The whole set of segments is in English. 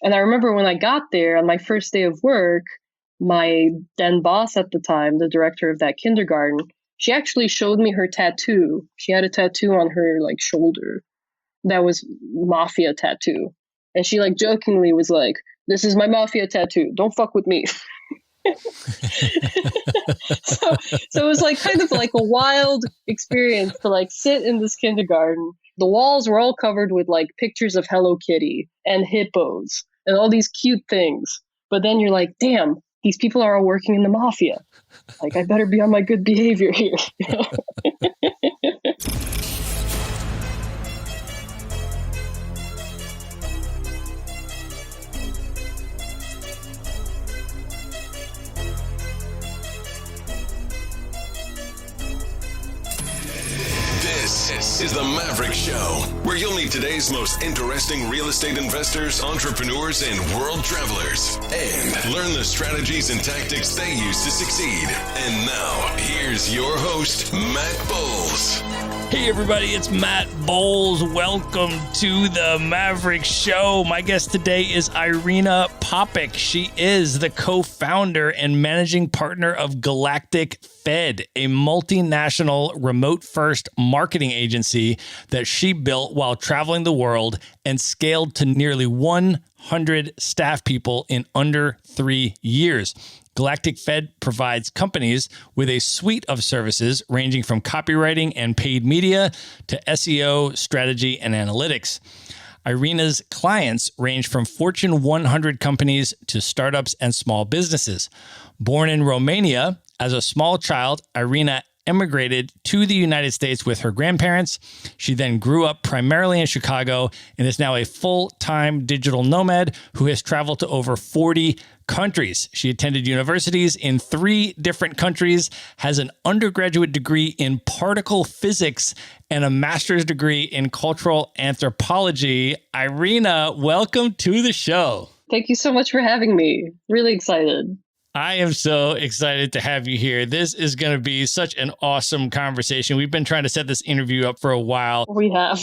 And I remember when I got there on my first day of work, my then boss at the time, the director of that kindergarten, she actually showed me her tattoo. She had a tattoo on her like shoulder that was mafia tattoo. And she like jokingly was like, "This is my mafia tattoo. Don't fuck with me." So it was like kind of like a wild experience to like sit in this kindergarten. The walls were all covered with like pictures of Hello Kitty and hippos and all these cute things. But then you're like, damn, these people are all working in the mafia. Like, I better be on my good behavior here. You know? This is the Maverick Show, where you'll meet today's most interesting real estate investors, entrepreneurs, and world travelers, and learn the strategies and tactics they use to succeed. And now, here's your host, Matt Bowles. Hey everybody, it's Matt Bowles. Welcome to the Maverick Show. My guest today is Irina Popic. She is the co-founder and managing partner of Galactic, a multinational remote-first marketing agency that she built while traveling the world and scaled to nearly 100 staff people in under 3 years. Galactic provides companies with a suite of services ranging from copywriting and paid media to SEO, strategy, and analytics. Irina's clients range from Fortune 100 companies to startups and small businesses. Born in Romania, as a small child, Irina emigrated to the United States with her grandparents. She then grew up primarily in Chicago and is now a full-time digital nomad who has traveled to over 40 countries. She attended universities in 3 different countries, has an undergraduate degree in particle physics, and a master's degree in cultural anthropology. Irina, welcome to the show. Thank you so much for having me. Really excited. I am so excited to have you here. This is going to be such an awesome conversation. We've been trying to set this interview up for a while. We have.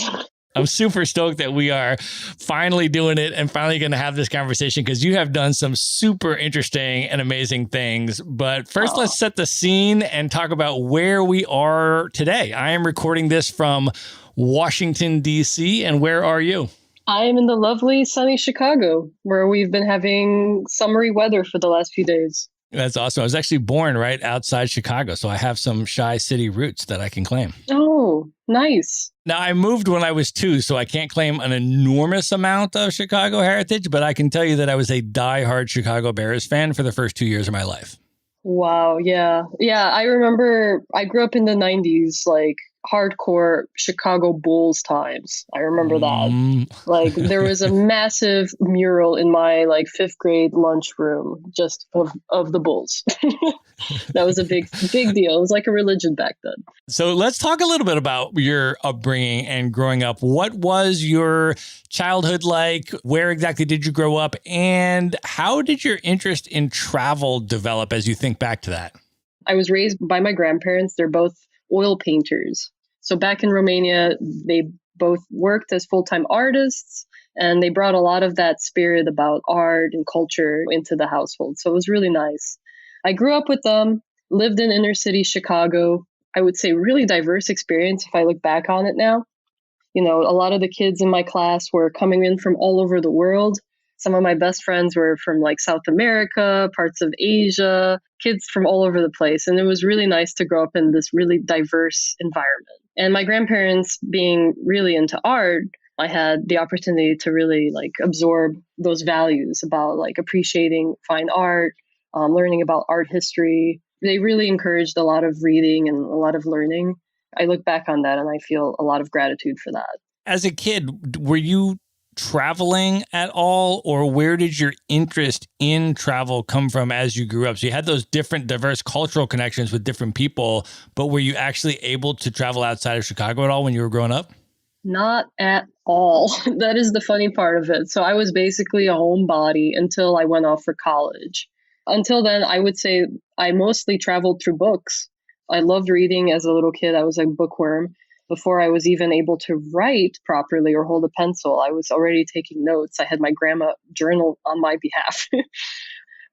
I'm super stoked that we are finally doing it and finally going to have this conversation because you have done some super interesting and amazing things. But first, let's set the scene and talk about where we are today. I am recording this from Washington, D.C. And where are you? I am in the lovely sunny Chicago, where we've been having summery weather for the last few days. That's awesome. I was actually born right outside Chicago, so I have some Chi City roots that I can claim. Oh, nice. Now, I moved when I was 2, so I can't claim an enormous amount of Chicago heritage, but I can tell you that I was a diehard Chicago Bears fan for the first 2 years of my life. Wow, yeah. Yeah, I remember I grew up in the 90s, like hardcore Chicago Bulls times. I remember that. Like there was a massive mural in my like 5th grade lunchroom just of the Bulls. That was a big deal. It was like a religion back then. So let's talk a little bit about your upbringing and growing up. What was your childhood like? Where exactly did you grow up? And how did your interest in travel develop as you think back to that? I was raised by my grandparents. They're both oil painters. So back in Romania, they both worked as full-time artists, and they brought a lot of that spirit about art and culture into the household. So it was really nice. I grew up with them, lived in inner city Chicago. I would say really diverse experience if I look back on it now. You know, a lot of the kids in my class were coming in from all over the world. Some of my best friends were from like South America, parts of Asia, kids from all over the place. And it was really nice to grow up in this really diverse environment. And my grandparents being really into art, I had the opportunity to really like absorb those values about like appreciating fine art, learning about art history. They really encouraged a lot of reading and a lot of learning. I look back on that and I feel a lot of gratitude for that. As a kid, were you traveling at all, or where did your interest in travel come from as you grew up? So you had those different diverse cultural connections with different people, but were you actually able to travel outside of Chicago at all when you were growing up? Not at all. That is the funny part of it. So I was basically a homebody until I went off for college. Until then, I would say I mostly traveled through books. I loved reading as a little kid. I was a bookworm. before I was even able to write properly or hold a pencil. I was already taking notes. I had my grandma journal on my behalf.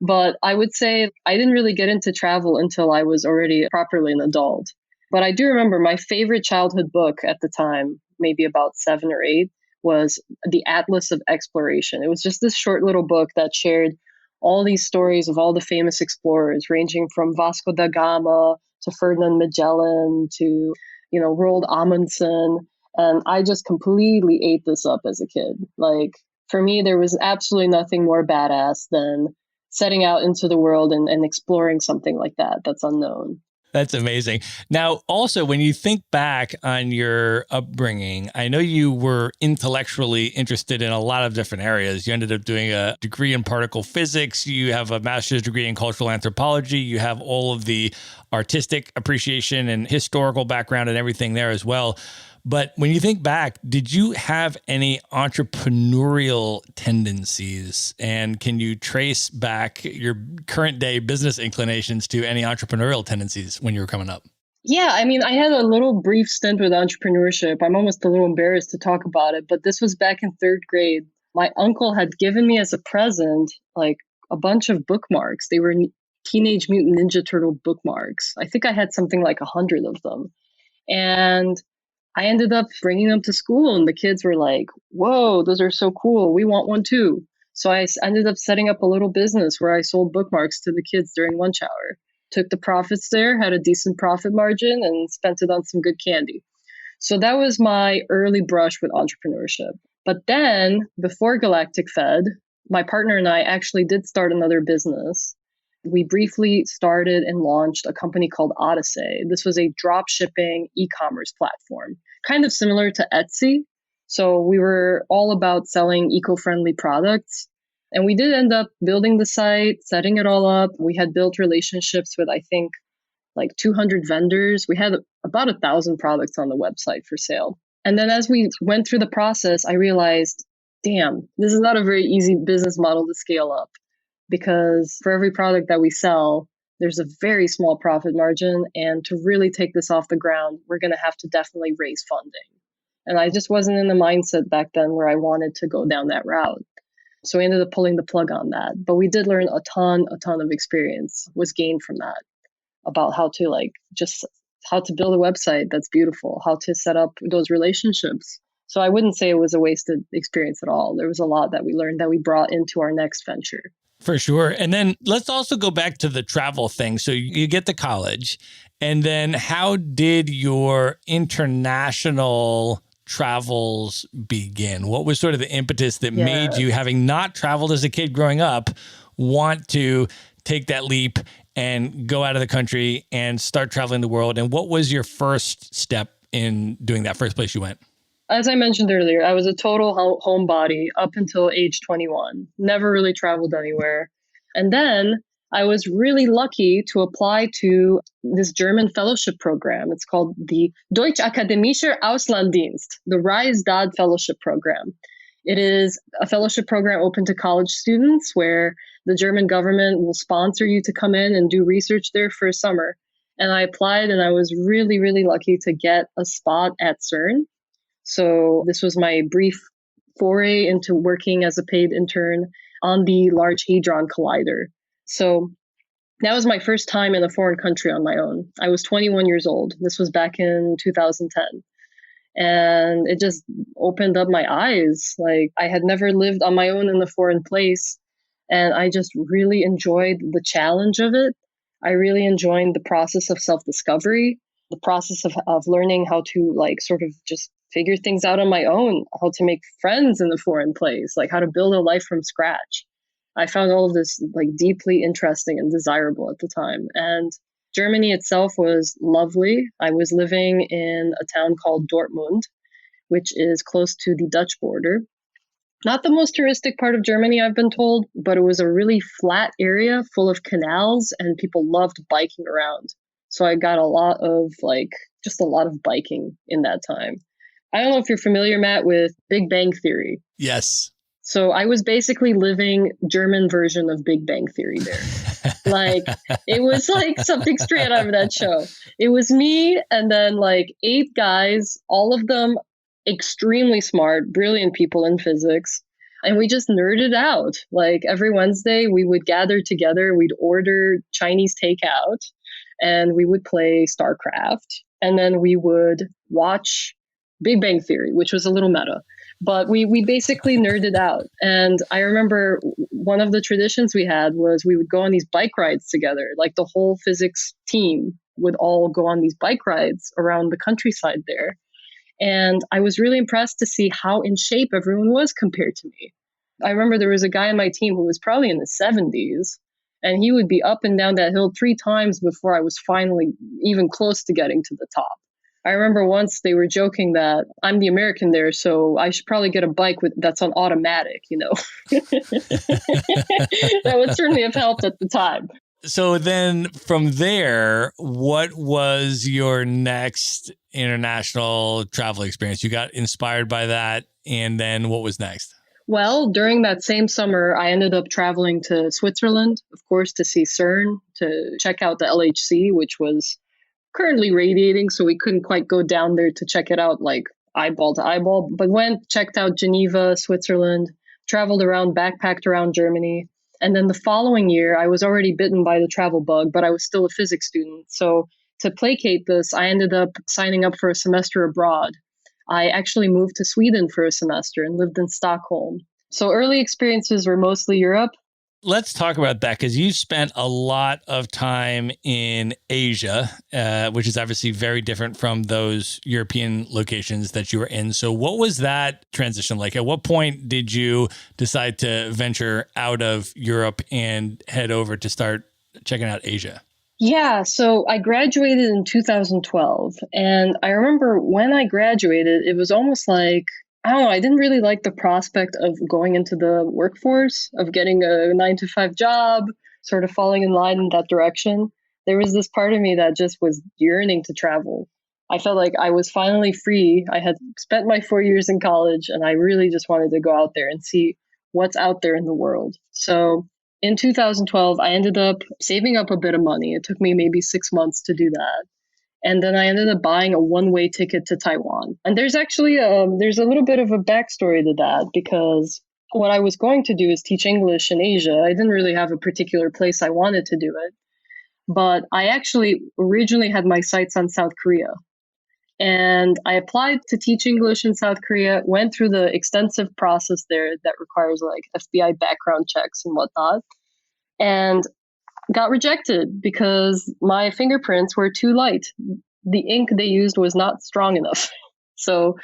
But I would say I didn't really get into travel until I was already properly an adult. But I do remember my favorite childhood book at the time, maybe about 7 or 8, was The Atlas of Exploration. It was just this short little book that shared all these stories of all the famous explorers, ranging from Vasco da Gama to Ferdinand Magellan to, Roald Amundsen. And I just completely ate this up as a kid. Like, for me, there was absolutely nothing more badass than setting out into the world and exploring something like that's unknown. That's amazing. Now, also, when you think back on your upbringing, I know you were intellectually interested in a lot of different areas. You ended up doing a degree in particle physics. You have a master's degree in cultural anthropology. You have all of the artistic appreciation and historical background and everything there as well. But when you think back, did you have any entrepreneurial tendencies? And can you trace back your current day business inclinations to any entrepreneurial tendencies when you were coming up? Yeah, I mean, I had a little brief stint with entrepreneurship. I'm almost a little embarrassed to talk about it, but this was back in 3rd grade. My uncle had given me as a present, like, a bunch of bookmarks. They were Teenage Mutant Ninja Turtle bookmarks. I think I had something like 100 of them. And I ended up bringing them to school, and the kids were like, whoa, those are so cool. We want one too. So I ended up setting up a little business where I sold bookmarks to the kids during lunch hour. Took the profits there, had a decent profit margin, and spent it on some good candy. So that was my early brush with entrepreneurship. But then, before Galactic Fed, my partner and I actually did start another business. We briefly started and launched a company called Odyssey. This was a drop shipping e-commerce platform, kind of similar to Etsy. So we were all about selling eco-friendly products. And we did end up building the site, setting it all up. We had built relationships with, I think, like 200 vendors. We had about 1,000 products on the website for sale. And then as we went through the process, I realized, damn, this is not a very easy business model to scale up. Because for every product that we sell, there's a very small profit margin. And to really take this off the ground, we're going to have to definitely raise funding. And I just wasn't in the mindset back then where I wanted to go down that route. So we ended up pulling the plug on that. But we did learn a ton of experience was gained from that about how to build a website that's beautiful, how to set up those relationships. So I wouldn't say it was a wasted experience at all. There was a lot that we learned that we brought into our next venture. For sure. And then let's also go back to the travel thing. So you get to college, and then how did your international travels begin? What was sort of the impetus that made you, having not traveled as a kid growing up, want to take that leap and go out of the country and start traveling the world? And what was your first step in doing that, first place you went? As I mentioned earlier, I was a total homebody up until age 21. Never really traveled anywhere. And then I was really lucky to apply to this German fellowship program. It's called the Deutsch Akademischer Auslandsdienst, the Rise Dad Fellowship Program. It is a fellowship program open to college students where the German government will sponsor you to come in and do research there for a summer. And I applied, and I was really, really lucky to get a spot at CERN. So this was my brief foray into working as a paid intern on the Large Hadron Collider. So that was my first time in a foreign country on my own. I was 21 years old. This was back in 2010. And it just opened up my eyes. Like, I had never lived on my own in a foreign place. And I just really enjoyed the challenge of it. I really enjoyed the process of self-discovery, the process of learning how to sort of just figure things out on my own, how to make friends in a foreign place, like how to build a life from scratch. I found all of this deeply interesting and desirable at the time. And Germany itself was lovely. I was living in a town called Dortmund, which is close to the Dutch border. Not the most touristic part of Germany, I've been told, but it was a really flat area full of canals, and people loved biking around. So I got a lot of biking in that time. I don't know if you're familiar, Matt, with Big Bang Theory. Yes. So I was basically living German version of Big Bang Theory there. Like, it was like something straight out of that show. It was me and then like 8 guys, all of them extremely smart, brilliant people in physics. And we just nerded out. Like every Wednesday, we would gather together, we'd order Chinese takeout, and we would play StarCraft. And then we would watch Big Bang Theory, which was a little meta. But we basically nerded out. And I remember one of the traditions we had was we would go on these bike rides together. Like the whole physics team would all go on these bike rides around the countryside there. And I was really impressed to see how in shape everyone was compared to me. I remember there was a guy on my team who was probably in the 70s, and he would be up and down that hill 3 times before I was finally even close to getting to the top. I remember once they were joking that I'm the American there, so I should probably get a bike that's on automatic, you know. That would certainly have helped at the time. So then from there, what was your next international travel experience? You got inspired by that. And then what was next? Well, during that same summer, I ended up traveling to Switzerland, of course, to see CERN, to check out the LHC, which was currently radiating. So we couldn't quite go down there to check it out like eyeball to eyeball, but went, checked out Geneva, Switzerland, traveled around, backpacked around Germany. And then the following year, I was already bitten by the travel bug, but I was still a physics student. So to placate this, I ended up signing up for a semester abroad. I actually moved to Sweden for a semester and lived in Stockholm. So early experiences were mostly Europe. Let's talk about that, because you spent a lot of time in Asia, which is obviously very different from those European locations that you were in. So what was that transition like? At what point did you decide to venture out of Europe and head over to start checking out Asia? Yeah, so I graduated in 2012. And I remember when I graduated, it was almost like, I don't know, I didn't really like the prospect of going into the workforce, of getting a 9-to-5 job, sort of falling in line in that direction. There was this part of me that just was yearning to travel. I felt like I was finally free. I had spent my 4 years in college, and I really just wanted to go out there and see what's out there in the world. So in 2012, I ended up saving up a bit of money. It took me maybe 6 months to do that. And then I ended up buying a one-way ticket to Taiwan. And there's actually there's a little bit of a backstory to that, because what I was going to do is teach English in Asia. I didn't really have a particular place I wanted to do it. But I actually originally had my sights on South Korea. And I applied to teach English in South Korea, went through the extensive process there that requires like FBI background checks and whatnot, and got rejected because my fingerprints were too light. The ink they used was not strong enough. So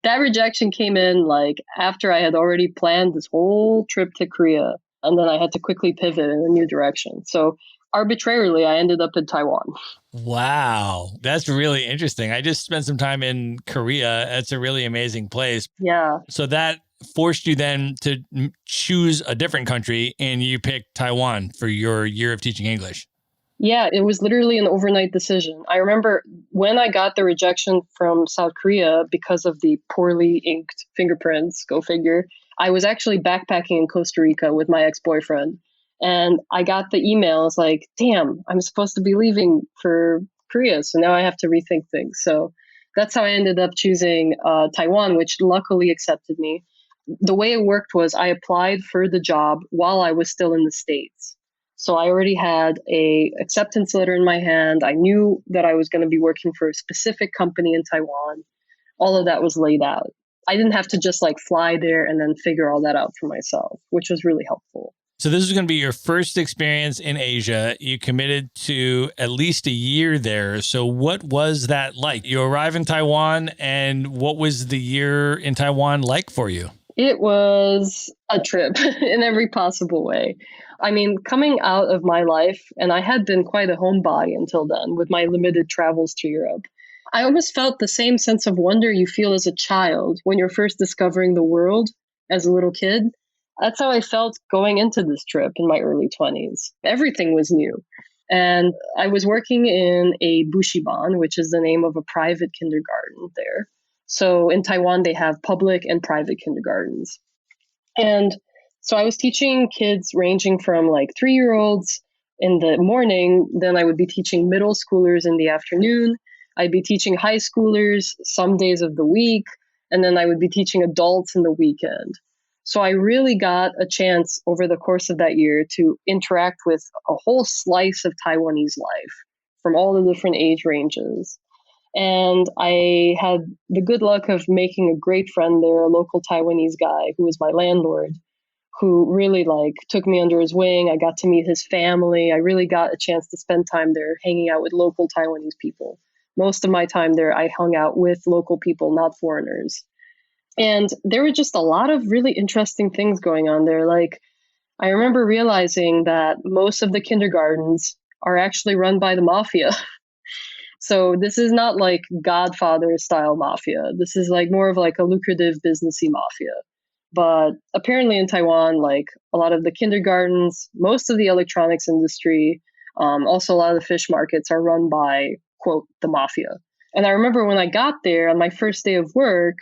that rejection came in like after I had already planned this whole trip to Korea, and then I had to quickly pivot in a new direction. So arbitrarily, I ended up in Taiwan. Wow, that's really interesting. I just spent some time in Korea. It's a really amazing place. Yeah. So that forced you then to choose a different country, and you picked Taiwan for your year of teaching English. Yeah, it was literally an overnight decision. I remember when I got the rejection from South Korea because of the poorly inked fingerprints, go figure, I was actually backpacking in Costa Rica with my ex-boyfriend. And I got the emails like, damn, I'm supposed to be leaving for Korea. So now I have to rethink things. So that's how I ended up choosing Taiwan, which luckily accepted me. The way it worked was I applied for the job while I was still in the States. So I already had a acceptance letter in my hand. I knew that I was going to be working for a specific company in Taiwan. All of that was laid out. I didn't have to just like fly there and then figure all that out for myself, which was really helpful. So this is going to be your first experience in Asia. You committed to at least a year there. So what was that like? You arrive in Taiwan, and what was the year in Taiwan like for you? It was a trip in every possible way. I mean, coming out of my life, and I had been quite a homebody until then with my limited travels to Europe, I almost felt the same sense of wonder you feel as a child when you're first discovering the world as a little kid. That's how I felt going into this trip in my early 20s. Everything was new. And I was working in a bushiban, which is the name of a private kindergarten there. So in Taiwan, they have public and private kindergartens. And so I was teaching kids ranging from like 3-year-olds in the morning. Then I would be teaching middle schoolers in the afternoon. I'd be teaching high schoolers some days of the week. And then I would be teaching adults in the weekend. So I really got a chance over the course of that year to interact with a whole slice of Taiwanese life from all the different age ranges. And I had the good luck of making a great friend there, a local Taiwanese guy who was my landlord, who really like took me under his wing. I got to meet his family. I really got a chance to spend time there hanging out with local Taiwanese people. Most of my time there, I hung out with local people, not foreigners. And there were just a lot of really interesting things going on there. Like, I remember realizing that most of the kindergartens are actually run by the mafia. So this is not like Godfather style mafia. This is like more of like a lucrative businessy mafia. But apparently in Taiwan, like a lot of the kindergartens, most of the electronics industry, also a lot of the fish markets are run by, quote, the mafia. And I remember when I got there on my first day of work,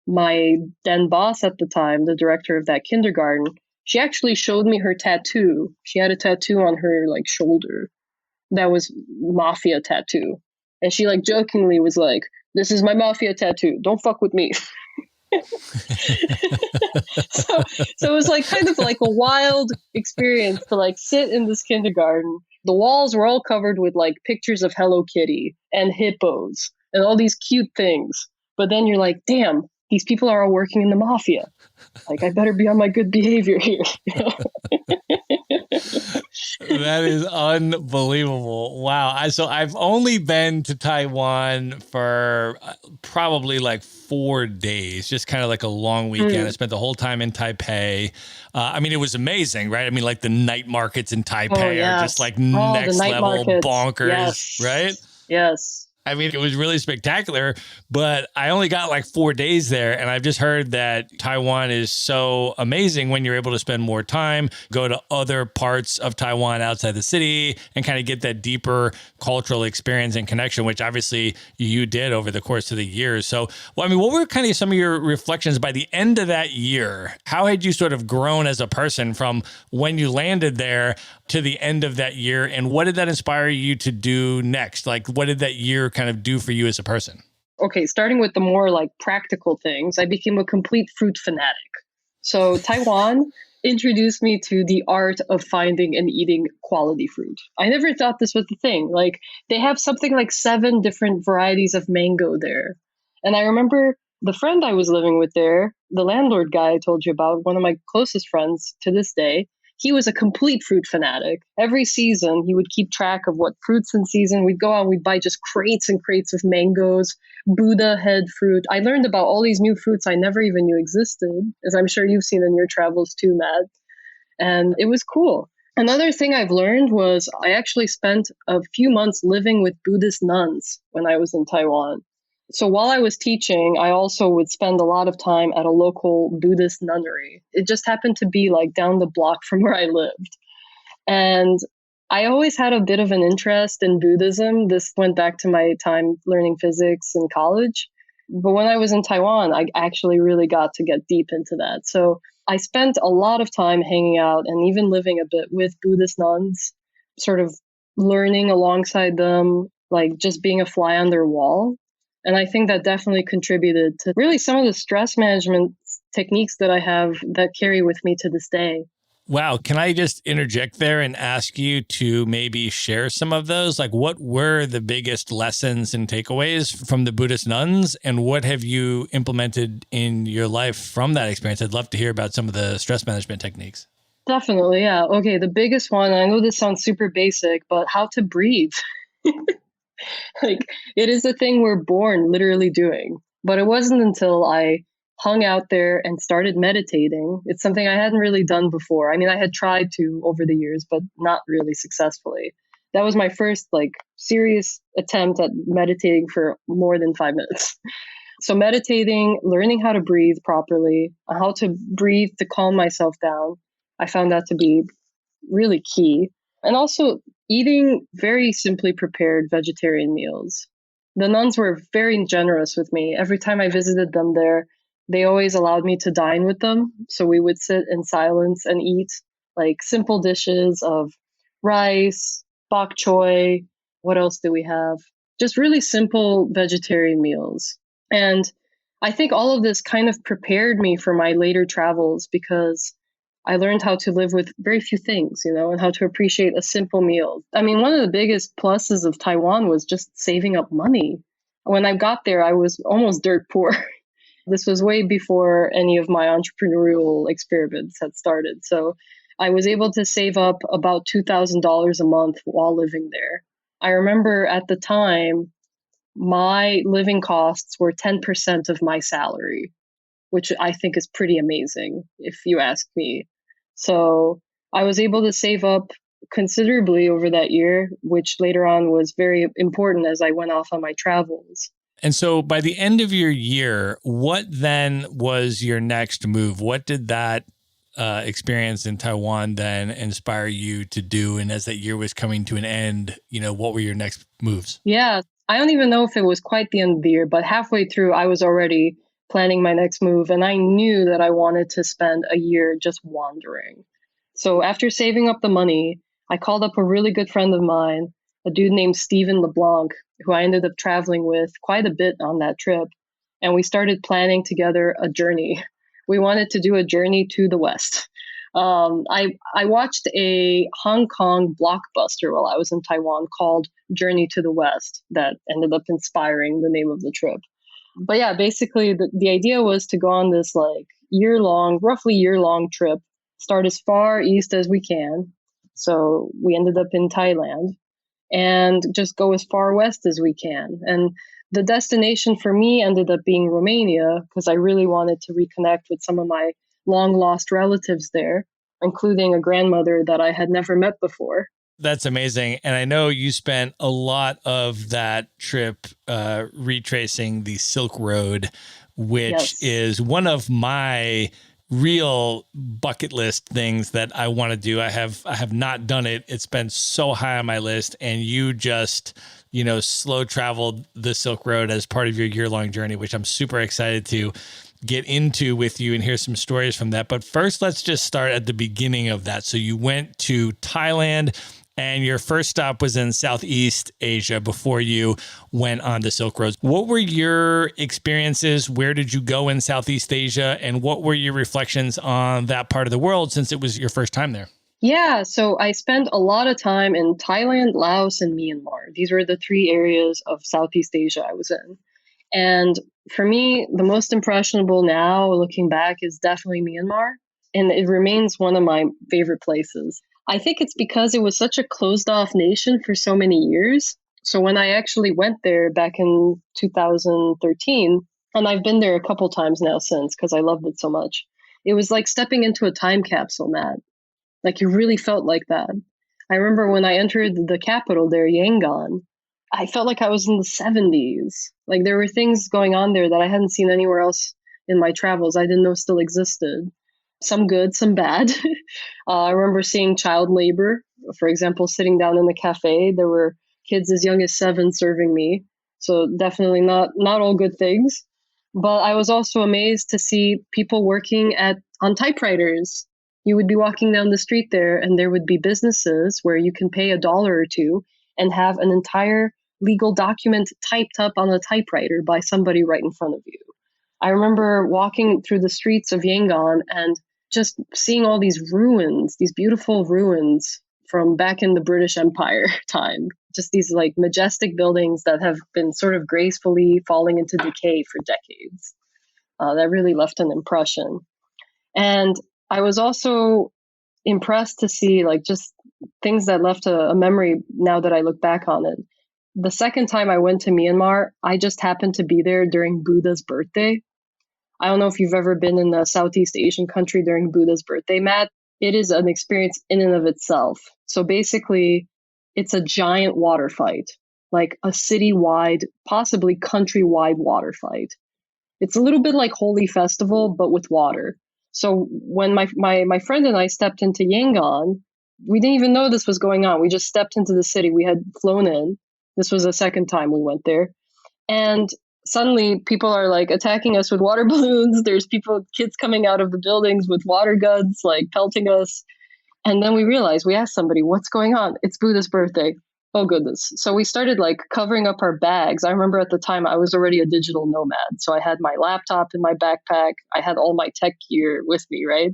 my then boss at the time, the director of that kindergarten, she actually showed me her tattoo. She had a tattoo on her like shoulder that was mafia tattoo. And she like jokingly was like, "This is my mafia tattoo. Don't fuck with me." so it was like kind of like a wild experience to like sit in this kindergarten. The walls were all covered with like pictures of Hello Kitty and hippos and all these cute things. But then you're like, damn, these people are all working in the mafia. Like, I better be on my good behavior here. That is unbelievable. Wow. So I've only been to Taiwan for probably like 4 days, just kind of like a long weekend. I spent the whole time in Taipei. I mean, it was amazing, right? I mean, like the night markets in Taipei are just like next level markets. bonkers, Yes. right? Yes. I mean, it was really spectacular, but I only got like 4 days there. And I've just heard that Taiwan is so amazing when you're able to spend more time, go to other parts of Taiwan outside the city and kind of get that deeper cultural experience and connection, which obviously you did over the course of the years. So, well, I mean, what were kind of some of your reflections by the end of that year? How had you sort of grown as a person from when you landed there to the end of that year? And what did that inspire you to do next? Like, what did that year kind of do for you as a person? Okay, starting with the more like practical things, I became a complete fruit fanatic. So Taiwan introduced me to the art of finding and eating quality fruit. I never thought this was the thing. Like, they have something like 7 different varieties of mango there. And I remember the friend I was living with there, the landlord guy I told you about, one of my closest friends to this day, he was a complete fruit fanatic. Every season, he would keep track of what fruits in season. We'd go out, we'd buy just crates and crates of mangoes, Buddha head fruit. I learned about all these new fruits I never even knew existed, as I'm sure you've seen in your travels too, Matt. And it was cool. Another thing I've learned was I actually spent a few months living with Buddhist nuns when I was in Taiwan. So while I was teaching, I also would spend a lot of time at a local Buddhist nunnery. It just happened to be like down the block from where I lived. And I always had a bit of an interest in Buddhism. This went back to my time learning physics in college. But when I was in Taiwan, I actually really got to get deep into that. So I spent a lot of time hanging out and even living a bit with Buddhist nuns, sort of learning alongside them, like just being a fly on their wall. And I think that definitely contributed to really some of the stress management techniques that I have that carry with me to this day. Wow. Can I just interject there and ask you to maybe share some of those? Like, what were the biggest lessons and takeaways from the Buddhist nuns? And what have you implemented in your life from that experience? I'd love to hear about some of the stress management techniques. Definitely. Yeah. Okay. The biggest one, I know this sounds super basic, but how to breathe. Like, it is a thing we're born literally doing. But it wasn't until I hung out there and started meditating. It's something I hadn't really done before. I mean, I had tried to over the years, but not really successfully. That was my first like serious attempt at meditating for more than 5 minutes. So meditating, learning how to breathe properly, how to breathe to calm myself down. I found that to be really key. And also eating very simply prepared vegetarian meals. The nuns were very generous with me. Every time I visited them there, they always allowed me to dine with them. So we would sit in silence and eat like simple dishes of rice, bok choy. What else do we have? Just really simple vegetarian meals. And I think all of this kind of prepared me for my later travels because I learned how to live with very few things, and how to appreciate a simple meal. I mean, one of the biggest pluses of Taiwan was just saving up money. When I got there, I was almost dirt poor. This was way before any of my entrepreneurial experiments had started. So I was able to save up about $2,000 a month while living there. I remember at the time, my living costs were 10% of my salary, which I think is pretty amazing, if you ask me. So I was able to save up considerably over that year, which later on was very important as I went off on my travels. And so by the end of your year, what then was your next move? What did that experience in Taiwan then inspire you to do? And as that year was coming to an end, what were your next moves? Yeah, I don't even know if it was quite the end of the year, but halfway through, I was already planning my next move. And I knew that I wanted to spend a year just wandering. So after saving up the money, I called up a really good friend of mine, a dude named Steven LeBlanc, who I ended up traveling with quite a bit on that trip. And we started planning together a journey. We wanted to do a journey to the West. I watched a Hong Kong blockbuster while I was in Taiwan called Journey to the West that ended up inspiring the name of the trip. But yeah, basically the idea was to go on this like roughly year-long trip, start as far east as we can. So we ended up in Thailand and just go as far west as we can. And the destination for me ended up being Romania because I really wanted to reconnect with some of my long lost relatives there, including a grandmother that I had never met before. That's amazing. And I know you spent a lot of that trip retracing the Silk Road, which is one of my real bucket list things that I want to do. I have not done it. It's been so high on my list, and you just, slow traveled the Silk Road as part of your year-long journey, which I'm super excited to get into with you and hear some stories from that. But first, let's just start at the beginning of that. So you went to Thailand, and your first stop was in Southeast Asia before you went on the Silk Road. What were your experiences? Where did you go in Southeast Asia? And what were your reflections on that part of the world since it was your first time there? Yeah, so I spent a lot of time in Thailand, Laos, and Myanmar. These were the three areas of Southeast Asia I was in. And for me, the most impressionable now, looking back, is definitely Myanmar. And it remains one of my favorite places. I think it's because it was such a closed off nation for so many years. So when I actually went there back in 2013, and I've been there a couple times now since because I loved it so much, it was like stepping into a time capsule, Matt. Like you really felt like that. I remember when I entered the capital there, Yangon, I felt like I was in the 70s. Like there were things going on there that I hadn't seen anywhere else in my travels. I didn't know still existed. Some good, some bad. I remember seeing child labor. For example, sitting down in the cafe, there were kids as young as 7 serving me. So definitely not all good things. But I was also amazed to see people working on typewriters. You would be walking down the street there, and there would be businesses where you can pay $1 or $2 and have an entire legal document typed up on a typewriter by somebody right in front of you. I remember walking through the streets of Yangon and just seeing all these ruins, these beautiful ruins from back in the British Empire time. Just these like majestic buildings that have been sort of gracefully falling into decay for decades. That really left an impression. And I was also impressed to see like just things that left a memory now that I look back on it. The second time I went to Myanmar, I just happened to be there during Buddha's birthday. I don't know if you've ever been in a Southeast Asian country during Buddha's birthday, Matt. It is an experience in and of itself. So basically, it's a giant water fight, like a citywide, possibly countrywide water fight. It's a little bit like Holy Festival, but with water. So when my friend and I stepped into Yangon, we didn't even know this was going on. We just stepped into the city. We had flown in. This was the second time we went there. And suddenly people are like attacking us with water balloons. There's kids coming out of the buildings with water guns, like pelting us. And then we realized, we asked somebody, what's going on? It's Buddha's birthday. Oh, goodness. So we started like covering up our bags. I remember at the time I was already a digital nomad. So I had my laptop in my backpack. I had all my tech gear with me, right?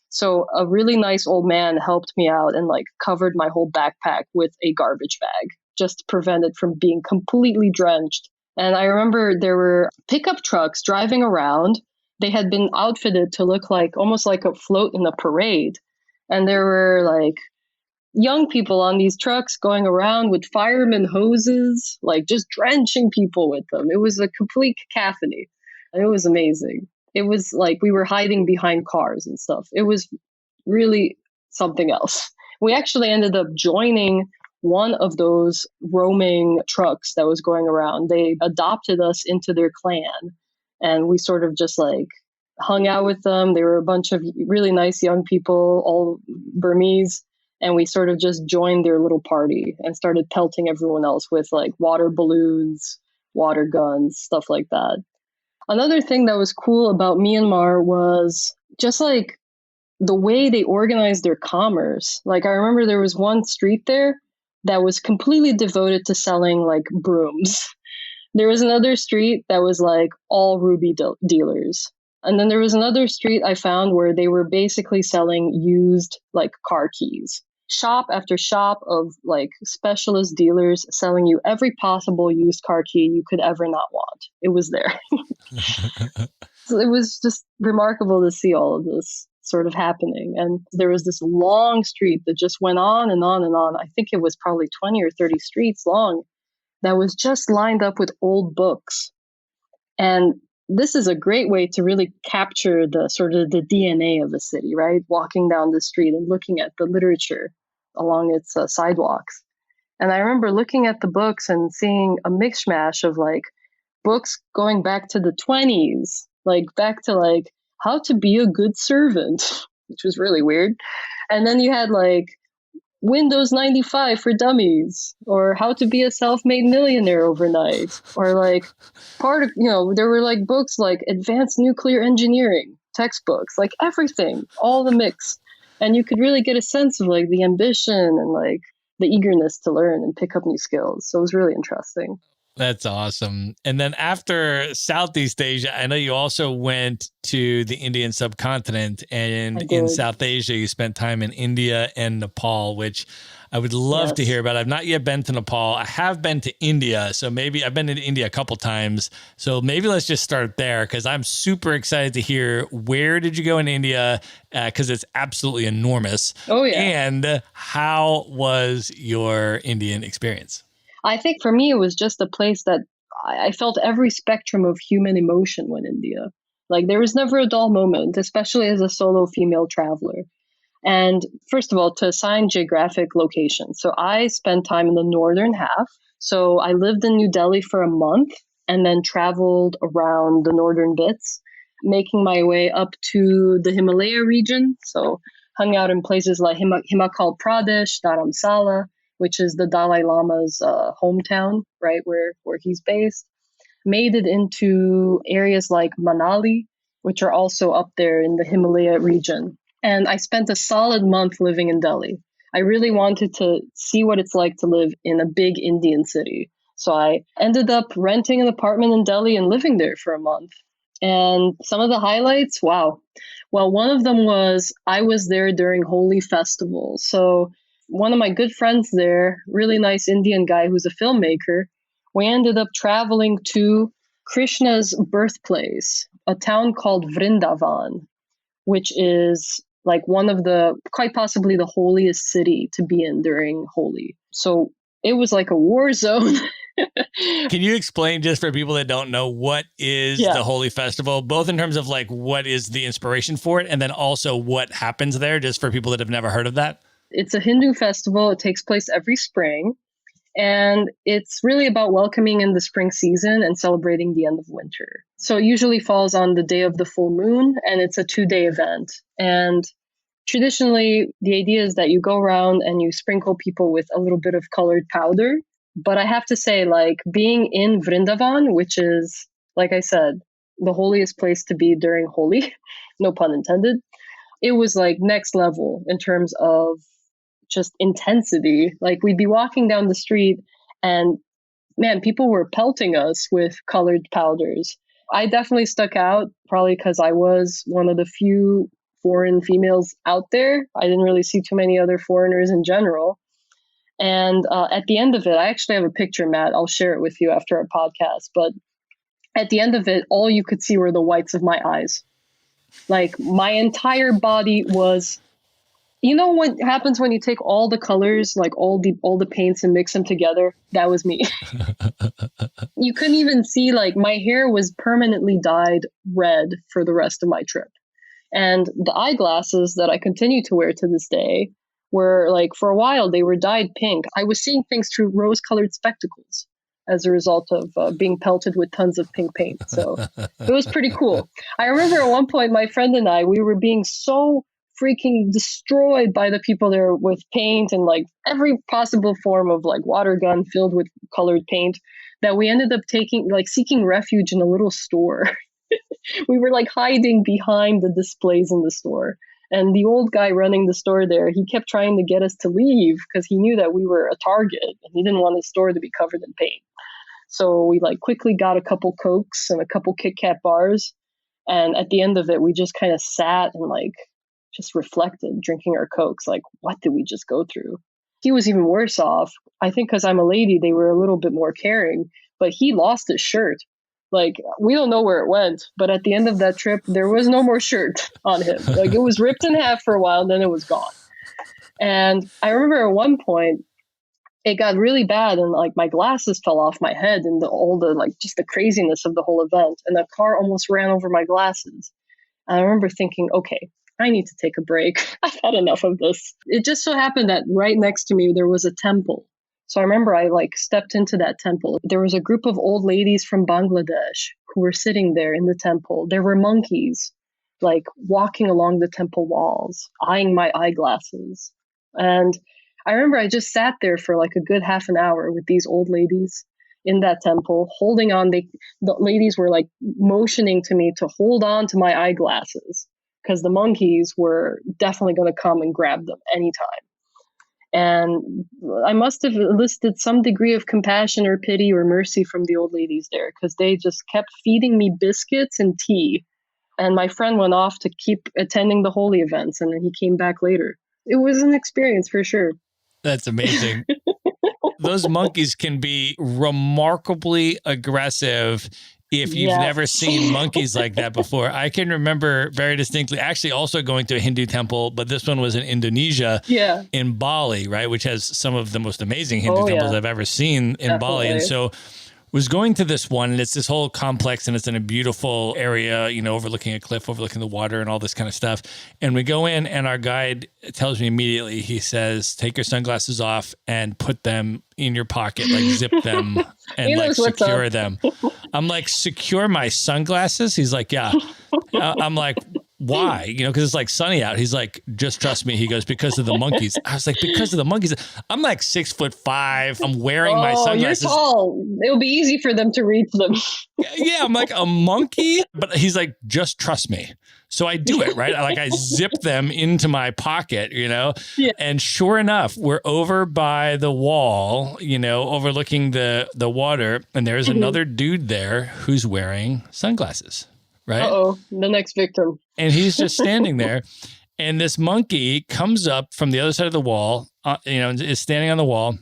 So a really nice old man helped me out and like covered my whole backpack with a garbage bag just to prevent it from being completely drenched. And I remember there were pickup trucks driving around. They had been outfitted to look like almost like a float in a parade. And there were like young people on these trucks going around with fireman hoses, like just drenching people with them. It was a complete cacophony. It was amazing. It was like we were hiding behind cars and stuff. It was really something else. We actually ended up joining one of those roaming trucks that was going around. They adopted us into their clan, and we sort of just like hung out with them. They were a bunch of really nice young people, all Burmese, and we sort of just joined their little party and started pelting everyone else with like water balloons, water guns, stuff like that. Another thing that was cool about Myanmar was just like the way they organized their commerce. Like I remember there was one street there that was completely devoted to selling like brooms. There was another street that was like all ruby dealers. And then there was another street I found where they were basically selling used like car keys. Shop after shop of like specialist dealers selling you every possible used car key you could ever not want. It was there. So it was just remarkable to see all of this sort of happening. And there was this long street that just went on and on and on. I think it was probably 20 or 30 streets long that was just lined up with old books. And this is a great way to really capture the sort of the DNA of a city, right? Walking down the street and looking at the literature along its sidewalks. And I remember looking at the books and seeing a mishmash of like books going back to the 20s, like back to like how to be a good servant, which was really weird. And then you had like Windows 95 for dummies, or how to be a self-made millionaire overnight, or like there were like books like advanced nuclear engineering textbooks, like everything, all the mix. And you could really get a sense of like the ambition and like the eagerness to learn and pick up new skills. So it was really interesting. That's awesome. And then after Southeast Asia, I know you also went to the Indian subcontinent, and in South Asia, you spent time in India and Nepal, which I would love to hear about. I've not yet been to Nepal. I have been to India. So maybe I've been to India a couple times. So maybe let's just start there, because I'm super excited to hear, where did you go in India? Because it's absolutely enormous. Oh, yeah. And how was your Indian experience? I think for me, it was just a place that I felt every spectrum of human emotion when in India. Like there was never a dull moment, especially as a solo female traveler. And first of all, to assign geographic location. So I spent time in the northern half. So I lived in New Delhi for a month and then traveled around the northern bits, making my way up to the Himalaya region. So hung out in places like Himachal Pradesh, Dharamsala, which is the Dalai Lama's hometown, right, where he's based. Made it into areas like Manali, which are also up there in the Himalaya region. And I spent a solid month living in Delhi. I really wanted to see what it's like to live in a big Indian city. So I ended up renting an apartment in Delhi and living there for a month. And some of the highlights, wow. Well, one of them was I was there during Holi festival. So one of my good friends there, really nice Indian guy who's a filmmaker, we ended up traveling to Krishna's birthplace, a town called Vrindavan, which is like one of the, quite possibly the holiest city to be in during Holi. So it was like a war zone. Can you explain, just for people that don't know, what is the Holi Festival, both in terms of like what is the inspiration for it, and then also what happens there, just for people that have never heard of that? It's a Hindu festival. It takes place every spring. And it's really about welcoming in the spring season and celebrating the end of winter. So it usually falls on the day of the full moon, and it's a 2-day event. And traditionally, the idea is that you go around and you sprinkle people with a little bit of colored powder. But I have to say, like, being in Vrindavan, which is, like I said, the holiest place to be during Holi, no pun intended, it was like next level in terms of just intensity. Like, we'd be walking down the street and man, people were pelting us with colored powders. I definitely stuck out, probably because I was one of the few foreign females out there. I didn't really see too many other foreigners in general. And at the end of it, I actually have a picture, Matt. I'll share it with you after our podcast. But at the end of it, all you could see were the whites of my eyes. Like, my entire body was, you know what happens when you take all the colors, like all the paints, and mix them together? That was me. You couldn't even see, like, my hair was permanently dyed red for the rest of my trip. And the eyeglasses that I continue to wear to this day were, like, for a while, they were dyed pink. I was seeing things through rose-colored spectacles as a result of being pelted with tons of pink paint. So it was pretty cool. I remember at one point, my friend and I, we were being so freaking destroyed by the people there with paint and, like, every possible form of, like, water gun filled with colored paint, that we ended up seeking refuge in a little store. We were, like, hiding behind the displays in the store. And the old guy running the store there, he kept trying to get us to leave because he knew that we were a target and he didn't want his store to be covered in paint. So we, like, quickly got a couple Cokes and a couple Kit Kat bars. And at the end of it, we just kind of sat and, like, just reflected, drinking our Cokes. Like, what did we just go through? He was even worse off. I think because I'm a lady, they were a little bit more caring, but he lost his shirt. Like, we don't know where it went, but at the end of that trip, there was no more shirt on him. Like, it was ripped in half for a while, then it was gone. And I remember at one point, it got really bad, and, like, my glasses fell off my head, and just the craziness of the whole event. And the car almost ran over my glasses. And I remember thinking, okay, I need to take a break. I've had enough of this. It just so happened that right next to me, there was a temple. So I remember I, like, stepped into that temple. There was a group of old ladies from Bangladesh who were sitting there in the temple. There were monkeys, like, walking along the temple walls, eyeing my eyeglasses. And I remember I just sat there for, like, a good half an hour with these old ladies in that temple, holding on. The ladies were, like, motioning to me to hold on to my eyeglasses because the monkeys were definitely going to come and grab them anytime. And I must have enlisted some degree of compassion or pity or mercy from the old ladies there because they just kept feeding me biscuits and tea. And my friend went off to keep attending the holy events, and then he came back later. It was an experience for sure. That's amazing. Those monkeys can be remarkably aggressive if you've never seen monkeys like that before. I can remember very distinctly, actually also going to a Hindu temple, but this one was in Indonesia, in Bali, right? Which has some of the most amazing Hindu temples I've ever seen in Bali. And so was going to this one, and it's this whole complex, and it's in a beautiful area, you know, overlooking a cliff, overlooking the water and all this kind of stuff. And we go in, and our guide tells me immediately, he says, take your sunglasses off and put them in your pocket, like zip them and like secure them. I'm like, secure my sunglasses? He's like, yeah. I'm like, why? You know, because it's like sunny out. He's like, just trust me. He goes, because of the monkeys. I was like, because of the monkeys? I'm like 6'5". I'm wearing my sunglasses. You're tall. It'll be easy for them to reach them. Yeah, I'm like, a monkey? But he's like, just trust me. So I do it, right? I zip them into my pocket, you know? Yeah. And sure enough, we're over by the wall, you know, overlooking the water. And there's another dude there who's wearing sunglasses. Right? Uh-oh, the next victim. And he's just standing there. And this monkey comes up from the other side of the wall, you know, is standing on the wall.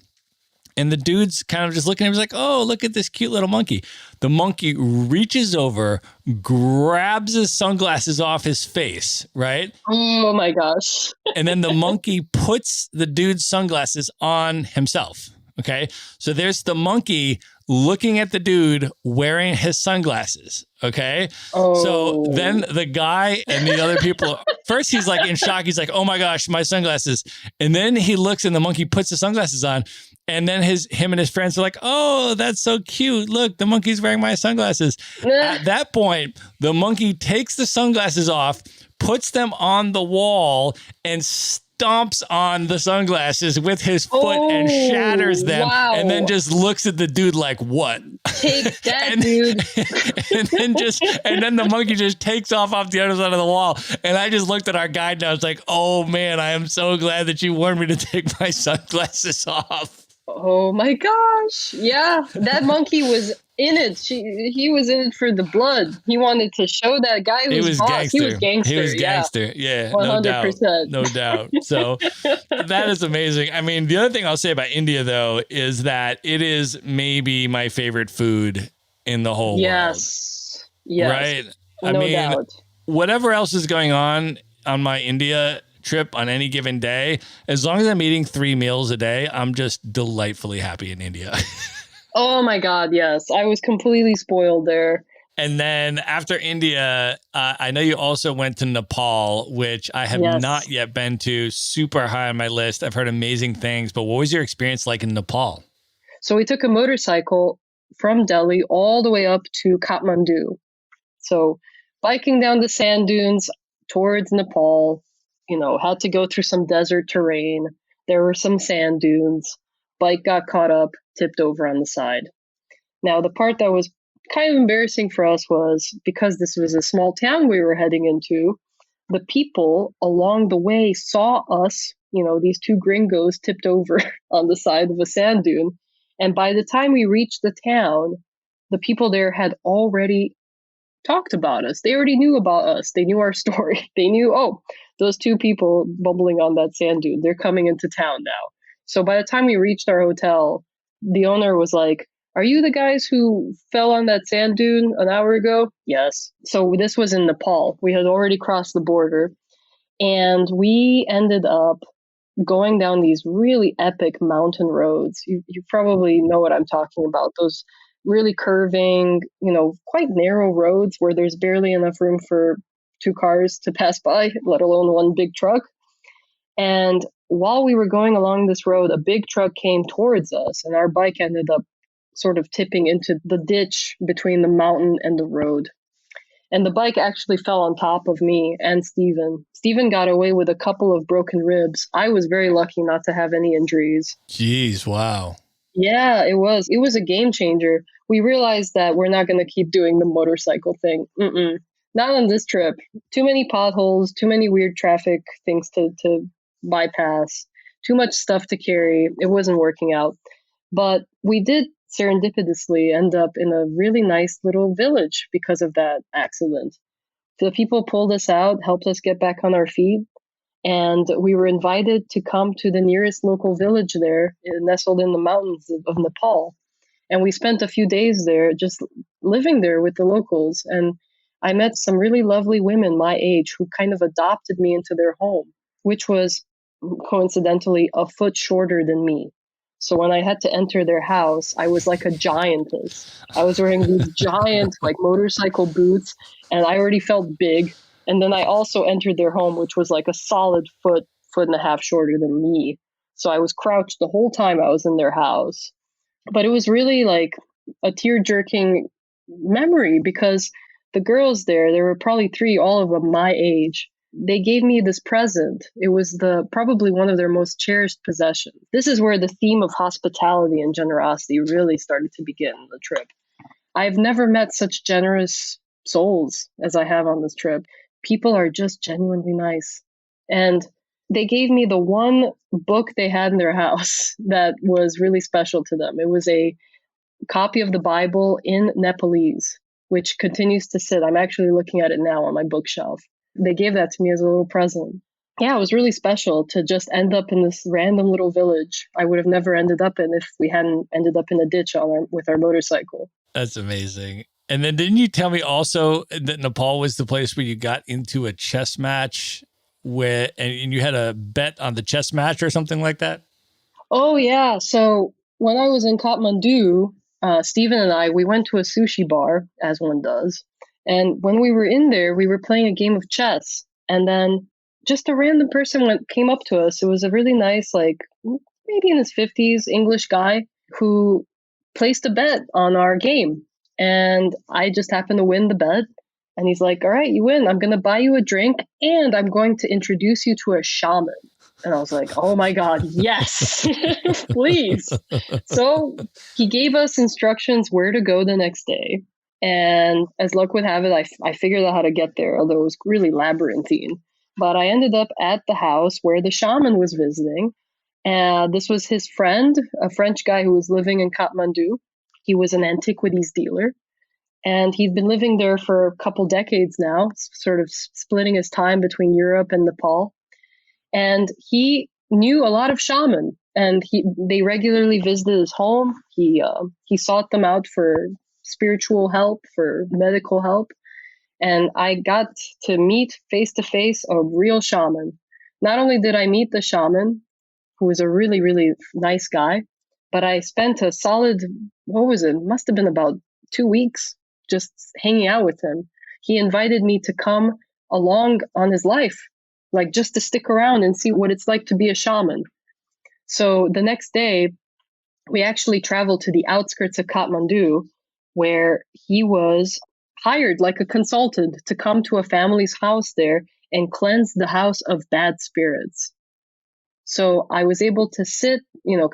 And the dude's kind of just looking at him. He's like, oh, look at this cute little monkey. The monkey reaches over, grabs his sunglasses off his face, right? Oh, my gosh. And then the monkey puts the dude's sunglasses on himself. Okay. So there's the monkey looking at the dude wearing his sunglasses. Okay. Oh. So then the guy and the other people, first he's like in shock. He's like, oh my gosh, my sunglasses. And then he looks and the monkey puts the sunglasses on. And then him and his friends are like, oh, that's so cute. Look, the monkey's wearing my sunglasses. At that point, the monkey takes the sunglasses off, puts them on the wall, and stomps on the sunglasses with his foot and shatters them, wow. and then just looks at the dude like, what? Take that, dude. and then the monkey just takes off the other side of the wall. And I just looked at our guide and I was like, oh man, I am so glad that you warned me to take my sunglasses off. Oh my gosh. Yeah, that monkey was in it. He was in it for the blood. He wanted to show that guy who was boss. Gangster. He was gangster. He was gangster. Yeah, 100%. No doubt. So that is amazing. I mean, the other thing I'll say about India, though, is that it is maybe my favorite food in the whole world. Yes. Right? I mean, doubt. Whatever else is going on my India trip on any given day, as long as I'm eating 3 meals a day, I'm just delightfully happy in India. Oh my God, yes. I was completely spoiled there. And then after India, I know you also went to Nepal, which I have not yet been to. Super high on my list. I've heard amazing things, but what was your experience like in Nepal? So we took a motorcycle from Delhi all the way up to Kathmandu. So biking down the sand dunes towards Nepal, had to go through some desert terrain. There were some sand dunes. Bike got caught up, tipped over on the side. Now, the part that was kind of embarrassing for us was because this was a small town we were heading into, the people along the way saw us, these 2 gringos tipped over on the side of a sand dune. And by the time we reached the town, the people there had already talked about us. They already knew about us. They knew our story. They knew, oh, those 2 people bubbling on that sand dune, they're coming into town now. So by the time we reached our hotel, the owner was like, are you the guys who fell on that sand dune an hour ago? Yes. So this was in Nepal. We had already crossed the border, and we ended up going down these really epic mountain roads. You probably know what I'm talking about. Those really curving, quite narrow roads where there's barely enough room for 2 cars to pass by, let alone 1 big truck. And while we were going along this road, a big truck came towards us, and our bike ended up sort of tipping into the ditch between the mountain and the road. And the bike actually fell on top of me and Steven. Steven got away with a couple of broken ribs. I was very lucky not to have any injuries. Jeez, wow. Yeah, it was. It was a game changer. We realized that we're not going to keep doing the motorcycle thing. Not on this trip. Too many potholes, too many weird traffic things to bypass, too much stuff to carry. It wasn't working out. But we did serendipitously end up in a really nice little village because of that accident. The people pulled us out, helped us get back on our feet, and we were invited to come to the nearest local village there, nestled in the mountains of Nepal. And we spent a few days there just living there with the locals. And I met some really lovely women my age who kind of adopted me into their home, which was coincidentally a foot shorter than me. So when I had to enter their house, I was like a giantess. I was wearing these giant motorcycle boots, and I already felt big. And then I also entered their home, which was like a solid foot and a half shorter than me. So I was crouched the whole time I was in their house. But it was really like a tear-jerking memory because the girls there were probably 3, all of them my age. They gave me this present. It was probably one of their most cherished possessions. This is where the theme of hospitality and generosity really started to begin on the trip. I've never met such generous souls as I have on this trip. People are just genuinely nice. And they gave me the one book they had in their house that was really special to them. It was a copy of the Bible in Nepalese, which continues to sit. I'm actually looking at it now on my bookshelf. They gave that to me as a little present. Yeah, it was really special to just end up in this random little village I would have never ended up in if we hadn't ended up in a ditch with our motorcycle. That's amazing. And then didn't you tell me also that Nepal was the place where you got into a chess match and you had a bet on the chess match or something like that? Oh, yeah. So when I was in Kathmandu, Stephen and we went to a sushi bar, as one does. And when we were in there, we were playing a game of chess. And then just a random person came up to us. It was a really nice, maybe in his 50s, English guy who placed a bet on our game. And I just happened to win the bet. And he's like, all right, you win. I'm going to buy you a drink and I'm going to introduce you to a shaman. And I was like, oh my God, yes, please. So he gave us instructions where to go the next day. And as luck would have it, I figured out how to get there, although it was really labyrinthine. But I ended up at the house where the shaman was visiting. And this was his friend, a French guy who was living in Kathmandu. He was an antiquities dealer. And he'd been living there for a couple decades now, sort of splitting his time between Europe and Nepal. And he knew a lot of shaman, and they regularly visited his home. He sought them out for spiritual help, for medical help, and I got to meet face to face a real shaman. Not only did I meet the shaman, who was a really, really nice guy, but I spent a solid, what was it? Must have been about 2 weeks just hanging out with him. He invited me to come along on his life, like just to stick around and see what it's like to be a shaman. So the next day, we actually traveled to the outskirts of Kathmandu, where he was hired like a consultant to come to a family's house there and cleanse the house of bad spirits. So I was able to sit,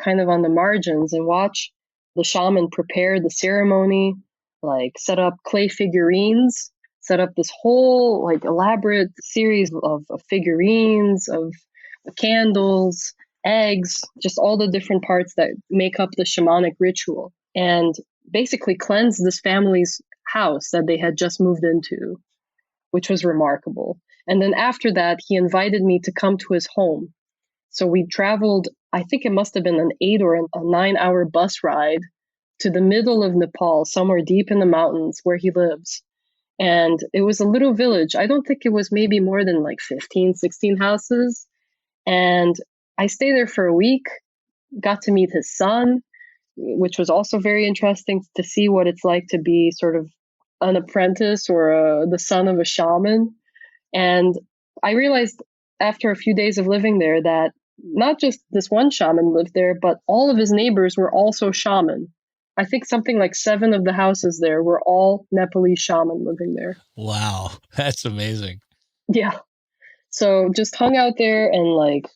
kind of on the margins and watch the shaman prepare the ceremony, like set up clay figurines, set up this whole like elaborate series of figurines, of candles, eggs, just all the different parts that make up the shamanic ritual, and basically cleanse this family's house that they had just moved into, which was remarkable. And then after that, he invited me to come to his home. So we traveled, I think it must have been an 8 or a 9-hour bus ride to the middle of Nepal, somewhere deep in the mountains where he lives. And it was a little village. I don't think it was maybe more than like 15, 16 houses. And I stayed there for a week, got to meet his son, which was also very interesting to see what it's like to be sort of an apprentice or the son of a shaman. And I realized after a few days of living there that not just this one shaman lived there, but all of his neighbors were also shaman. I think something like 7 of the houses there were all Nepalese shaman living there. Wow, that's amazing. Yeah. So just hung out there and like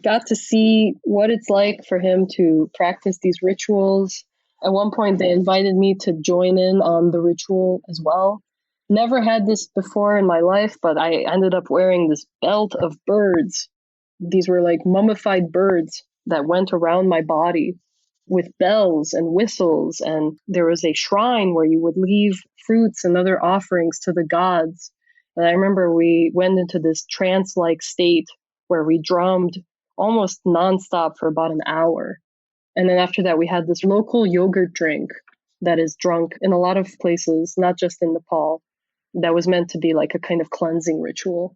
got to see what it's like for him to practice these rituals. At one point, they invited me to join in on the ritual as well. Never had this before in my life, but I ended up wearing this belt of birds. These were like mummified birds that went around my body with bells and whistles. And there was a shrine where you would leave fruits and other offerings to the gods. And I remember we went into this trance-like state where we drummed almost nonstop for about an hour. And then after that, we had this local yogurt drink that is drunk in a lot of places, not just in Nepal, that was meant to be like a kind of cleansing ritual.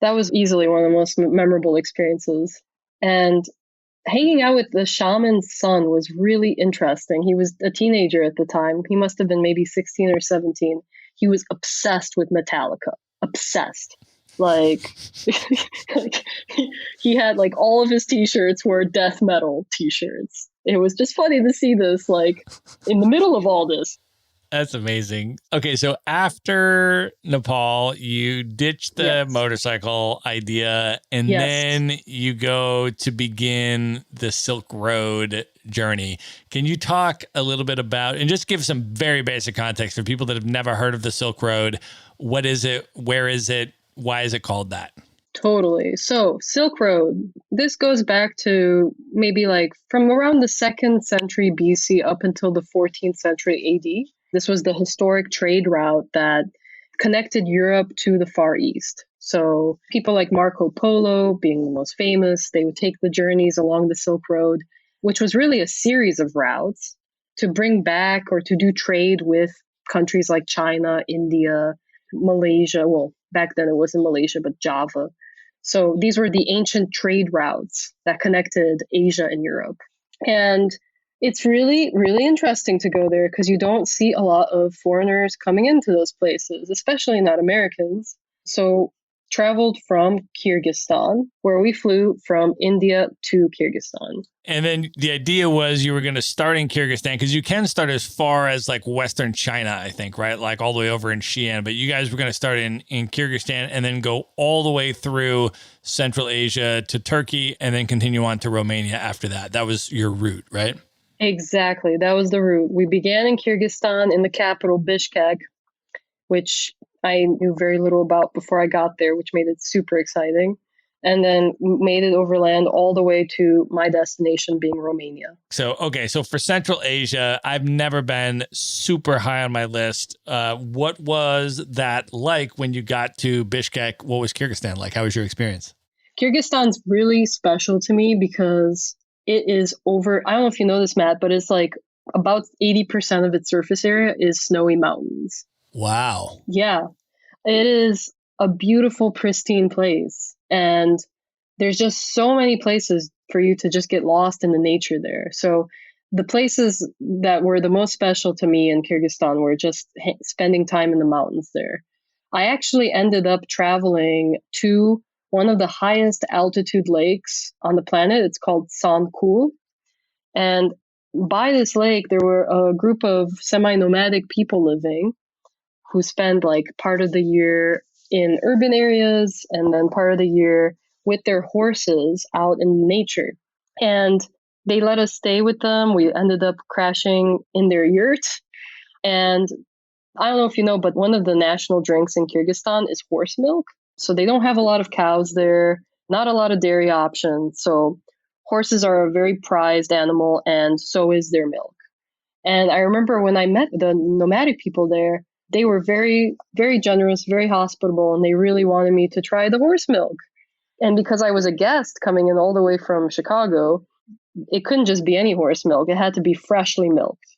That was easily one of the most memorable experiences. And hanging out with the shaman's son was really interesting. He was a teenager at the time. He must have been maybe 16 or 17. He was obsessed with Metallica. Obsessed. Like, he had like all of his t-shirts were death metal t-shirts. It was just funny to see this, like, in the middle of all this. That's amazing. Okay, so after Nepal, you ditch the motorcycle idea, and then you go to begin the Silk Road journey. Can you talk a little bit about, and just give some very basic context for people that have never heard of the Silk Road? What is it? Where is it? Why is it called that? Totally. So Silk Road, this goes back to maybe like from around the 2nd century BC up until the 14th century AD. This was the historic trade route that connected Europe to the Far East. So people like Marco Polo being the most famous, they would take the journeys along the Silk Road, which was really a series of routes to bring back or to do trade with countries like China, India, Malaysia. Well, back then it wasn't Malaysia, but Java. So these were the ancient trade routes that connected Asia and Europe. And it's really, really interesting to go there because you don't see a lot of foreigners coming into those places, especially not Americans. So traveled from Kyrgyzstan, where we flew from India to Kyrgyzstan. And then the idea was you were going to start in Kyrgyzstan because you can start as far as like Western China, I think, right? Like all the way over in Xi'an. But you guys were going to start in Kyrgyzstan and then go all the way through Central Asia to Turkey and then continue on to Romania after that. That was your route, right? Exactly. That was the route. We began in Kyrgyzstan in the capital, Bishkek, which I knew very little about before I got there, which made it super exciting. And then made it overland all the way to my destination being Romania. So for Central Asia, I've never been super high on my list. What was that like when you got to Bishkek? What was Kyrgyzstan like? How was your experience? Kyrgyzstan's really special to me because it is over, I don't know if you know this, Matt, but it's like about 80% of its surface area is snowy mountains. Wow. Yeah, it is a beautiful, pristine place. And there's just so many places for you to just get lost in the nature there. So the places that were the most special to me in Kyrgyzstan were just spending time in the mountains there. I actually ended up traveling to one of the highest altitude lakes on the planet. It's called Sankul. And by this lake, there were a group of semi-nomadic people living who spend like part of the year in urban areas and then part of the year with their horses out in nature. And they let us stay with them. We ended up crashing in their yurt. And I don't know if you know, but one of the national drinks in Kyrgyzstan is horse milk. So they don't have a lot of cows there, not a lot of dairy options. So horses are a very prized animal, and so is their milk. And I remember when I met the nomadic people there, they were very, very generous, very hospitable, and they really wanted me to try the horse milk. And because I was a guest coming in all the way from Chicago, it couldn't just be any horse milk. It had to be freshly milked.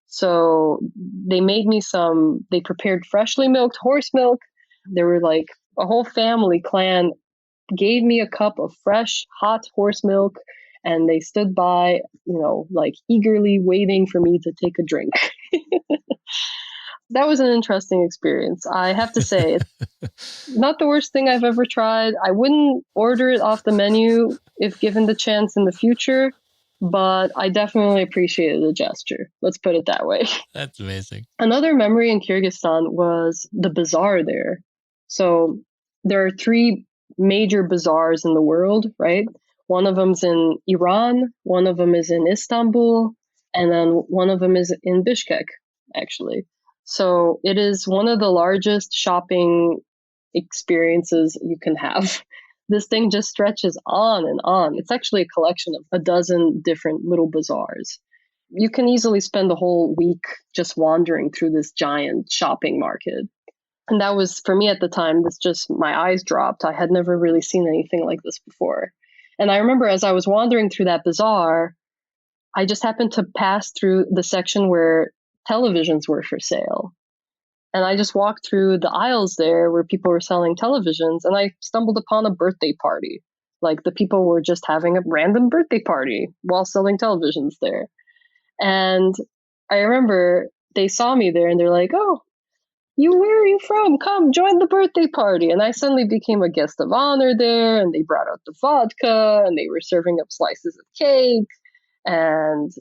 So they made me they prepared freshly milked horse milk. There were like a whole family clan gave me a cup of fresh, hot horse milk, and they stood by, like eagerly waiting for me to take a drink. That was an interesting experience. I have to say, it's not the worst thing I've ever tried. I wouldn't order it off the menu if given the chance in the future, but I definitely appreciated the gesture. Let's put it that way. That's amazing. Another memory in Kyrgyzstan was the bazaar there. So there are 3 major bazaars in the world, right? One of them's in Iran, one of them is in Istanbul, and then one of them is in Bishkek, actually. So it is one of the largest shopping experiences you can have. This thing just stretches on and on. It's actually a collection of a dozen different little bazaars. You can easily spend a whole week just wandering through this giant shopping market. And that was, for me at the time, my eyes dropped. I had never really seen anything like this before. And I remember as I was wandering through that bazaar, I just happened to pass through the section where televisions were for sale. And I just walked through the aisles there where people were selling televisions, and I stumbled upon a birthday party. Like the people were just having a random birthday party while selling televisions there. And I remember they saw me there and they're like, "Oh, where are you from? Come, join the birthday party." And I suddenly became a guest of honor there, and they brought out the vodka and they were serving up slices of cake. And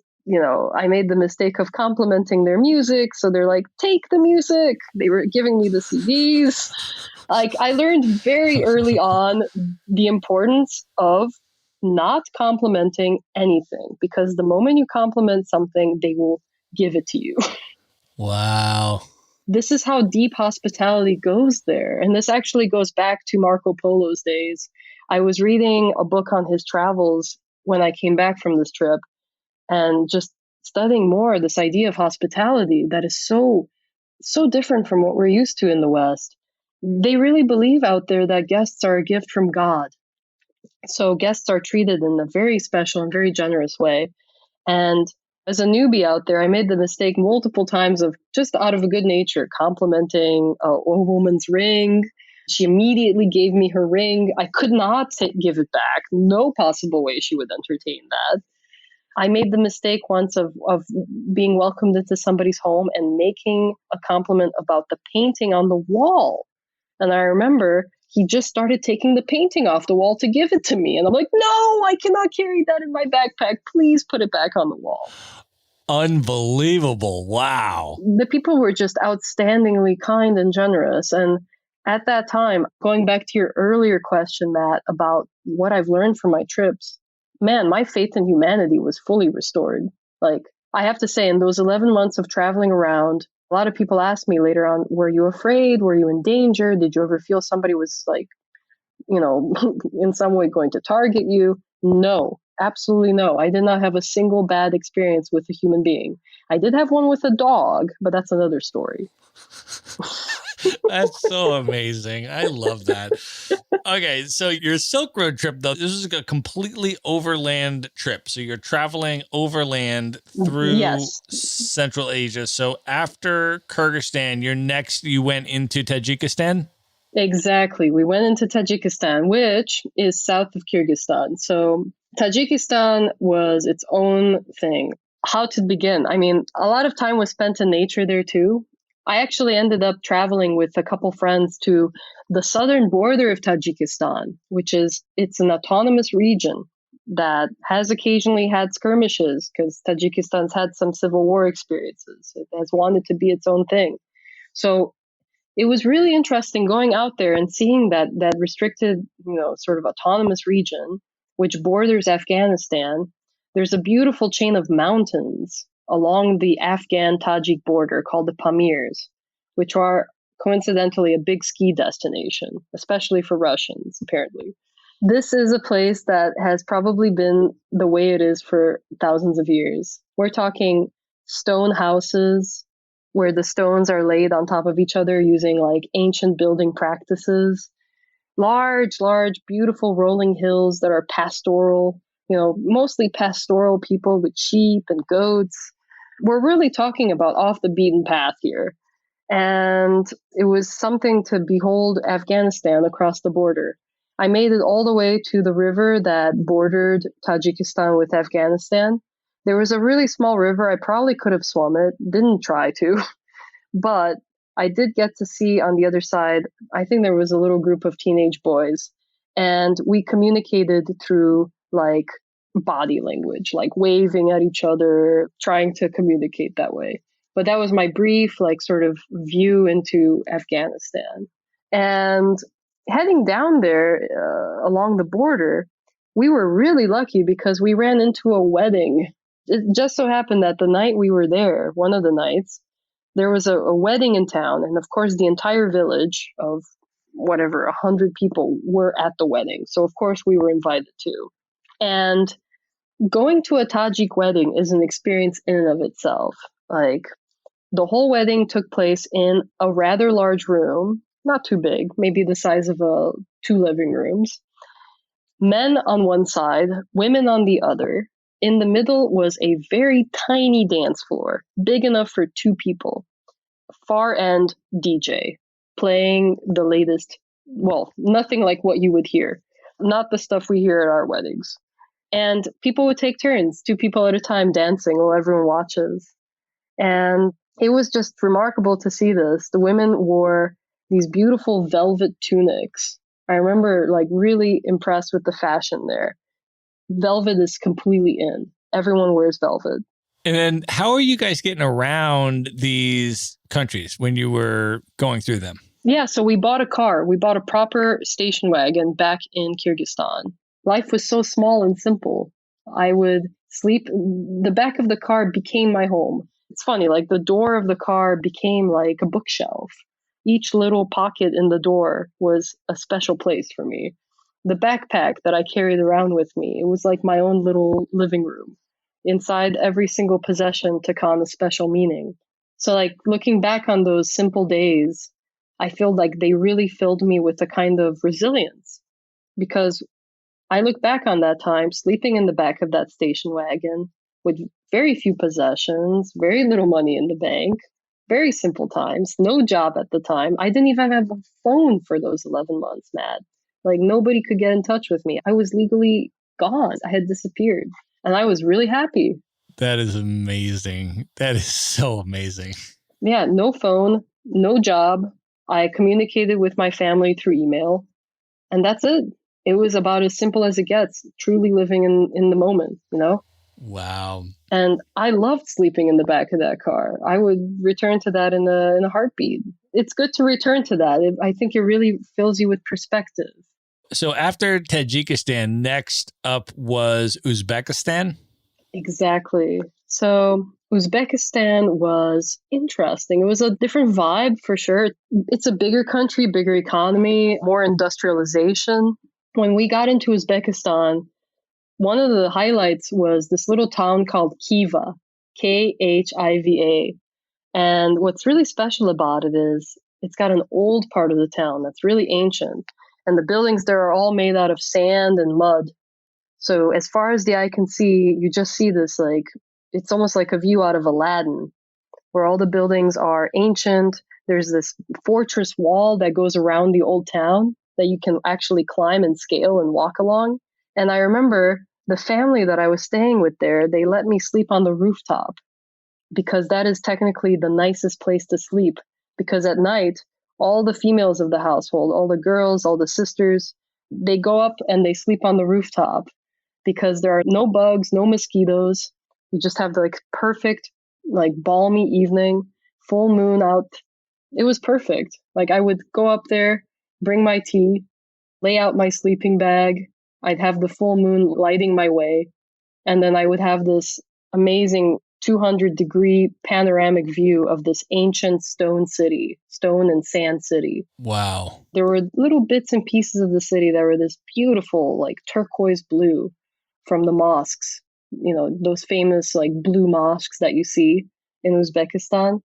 I made the mistake of complimenting their music. So they're like, "Take the music." They were giving me the CDs. Like, I learned very early on the importance of not complimenting anything, because the moment you compliment something, they will give it to you. Wow. This is how deep hospitality goes there. And this actually goes back to Marco Polo's days. I was reading a book on his travels when I came back from this trip, and just studying more this idea of hospitality that is so different from what we're used to in the West. They really believe out there that guests are a gift from God. So guests are treated in a very special and very generous way. And as a newbie out there, I made the mistake multiple times of just out of a good nature complimenting a woman's ring. She immediately gave me her ring. I could not give it back. No possible way she would entertain that. I made the mistake once of being welcomed into somebody's home and making a compliment about the painting on the wall. And I remember he just started taking the painting off the wall to give it to me. And I'm like, no, I cannot carry that in my backpack. Please put it back on the wall. Unbelievable. Wow. The people were just outstandingly kind and generous. And at that time, going back to your earlier question, Matt, about what I've learned from my trips, man, my faith in humanity was fully restored. Like, I have to say, in those 11 months of traveling around, a lot of people asked me later on, were you afraid? Were you in danger? Did you ever feel somebody was like, in some way going to target you? No, absolutely no. I did not have a single bad experience with a human being. I did have one with a dog, but that's another story. That's so amazing. I love that. Okay, so your Silk Road trip, though, this is a completely overland trip. So you're traveling overland through Central Asia. So after Kyrgyzstan, you went into Tajikistan? Exactly. We went into Tajikistan, which is south of Kyrgyzstan. So Tajikistan was its own thing. How to begin? I mean, a lot of time was spent in nature there too. I actually ended up traveling with a couple friends to the southern border of Tajikistan, it's an autonomous region that has occasionally had skirmishes because Tajikistan's had some civil war experiences. It has wanted to be its own thing. So it was really interesting going out there and seeing that restricted, sort of autonomous region, which borders Afghanistan. There's a beautiful chain of mountains along the Afghan-Tajik border called the Pamirs, which are coincidentally a big ski destination, especially for Russians, apparently. This is a place that has probably been the way it is for thousands of years. We're talking stone houses where the stones are laid on top of each other using like ancient building practices. Large, beautiful rolling hills that are pastoral, mostly pastoral people with sheep and goats. We're really talking about off the beaten path here. And it was something to behold Afghanistan across the border. I made it all the way to the river that bordered Tajikistan with Afghanistan. There was a really small river. I probably could have swum it, didn't try to, but I did get to see on the other side, I think there was a little group of teenage boys, and we communicated through like body language, like waving at each other, trying to communicate that way. But that was my brief, like, sort of view into Afghanistan. And heading down there along the border, we were really lucky because we ran into a wedding. It just so happened that the night we were there, one of the nights, there was a wedding in town. And of course, the entire village of 100 people were at the wedding. So of course, we were invited too. And going to a Tajik wedding is an experience in and of itself. Like, the whole wedding took place in a rather large room, not too big, maybe the size of 2 living rooms. Men on one side, women on the other. In the middle was a very tiny dance floor, big enough for 2 people. Far end DJ playing the latest, nothing like what you would hear, not the stuff we hear at our weddings. And people would take turns, 2 people at a time dancing while everyone watches. And it was just remarkable to see this. The women wore these beautiful velvet tunics. I remember really impressed with the fashion there. Velvet is completely in. Everyone wears velvet. And then how are you guys getting around these countries when you were going through them? Yeah, so we bought a car. We bought a proper station wagon back in Kyrgyzstan. Life was so small and simple. I would sleep. The back of the car became my home. It's funny, the door of the car became like a bookshelf. Each little pocket in the door was a special place for me. The backpack that I carried around with me, it was like my own little living room. Inside every single possession took on a special meaning. So looking back on those simple days, I feel like they really filled me with a kind of resilience, because I look back on that time sleeping in the back of that station wagon with very few possessions, very little money in the bank, very simple times, no job at the time. I didn't even have a phone for those 11 months, Matt. Nobody could get in touch with me. I was legally gone. I had disappeared. And I was really happy. That is amazing. That is so amazing. Yeah, no phone, no job. I communicated with my family through email. And that's it. It was about as simple as it gets, truly living in the moment, you know? Wow. And I loved sleeping in the back of that car. I would return to that in a heartbeat. It's good to return to that. I think it really fills you with perspective. So after Tajikistan, next up was Uzbekistan. Exactly. So Uzbekistan was interesting. It was a different vibe for sure. It's a bigger country, bigger economy, more industrialization. When we got into Uzbekistan, one of the highlights was this little town called Khiva, Khiva. And what's really special about it is it's got an old part of the town that's really ancient. And the buildings there are all made out of sand and mud. So as far as the eye can see, you just see this like, it's almost like a view out of Aladdin, where all the buildings are ancient. There's this fortress wall that goes around the old town that you can actually climb and scale and walk along. And I remember the family that I was staying with there, they let me sleep on the rooftop because that is technically the nicest place to sleep. Because at night, all the females of the household, all the girls, all the sisters, they go up and they sleep on the rooftop because there are no bugs, no mosquitoes. You just have the like perfect, like balmy evening, full moon out. It was perfect. Like I would go up there, bring my tea, lay out my sleeping bag. I'd have the full moon lighting my way. And then I would have this amazing 200-degree panoramic view of this ancient stone city, stone and sand city. Wow. There were little bits and pieces of the city that were this beautiful, like turquoise blue from the mosques, you know, those famous like blue mosques that you see in Uzbekistan.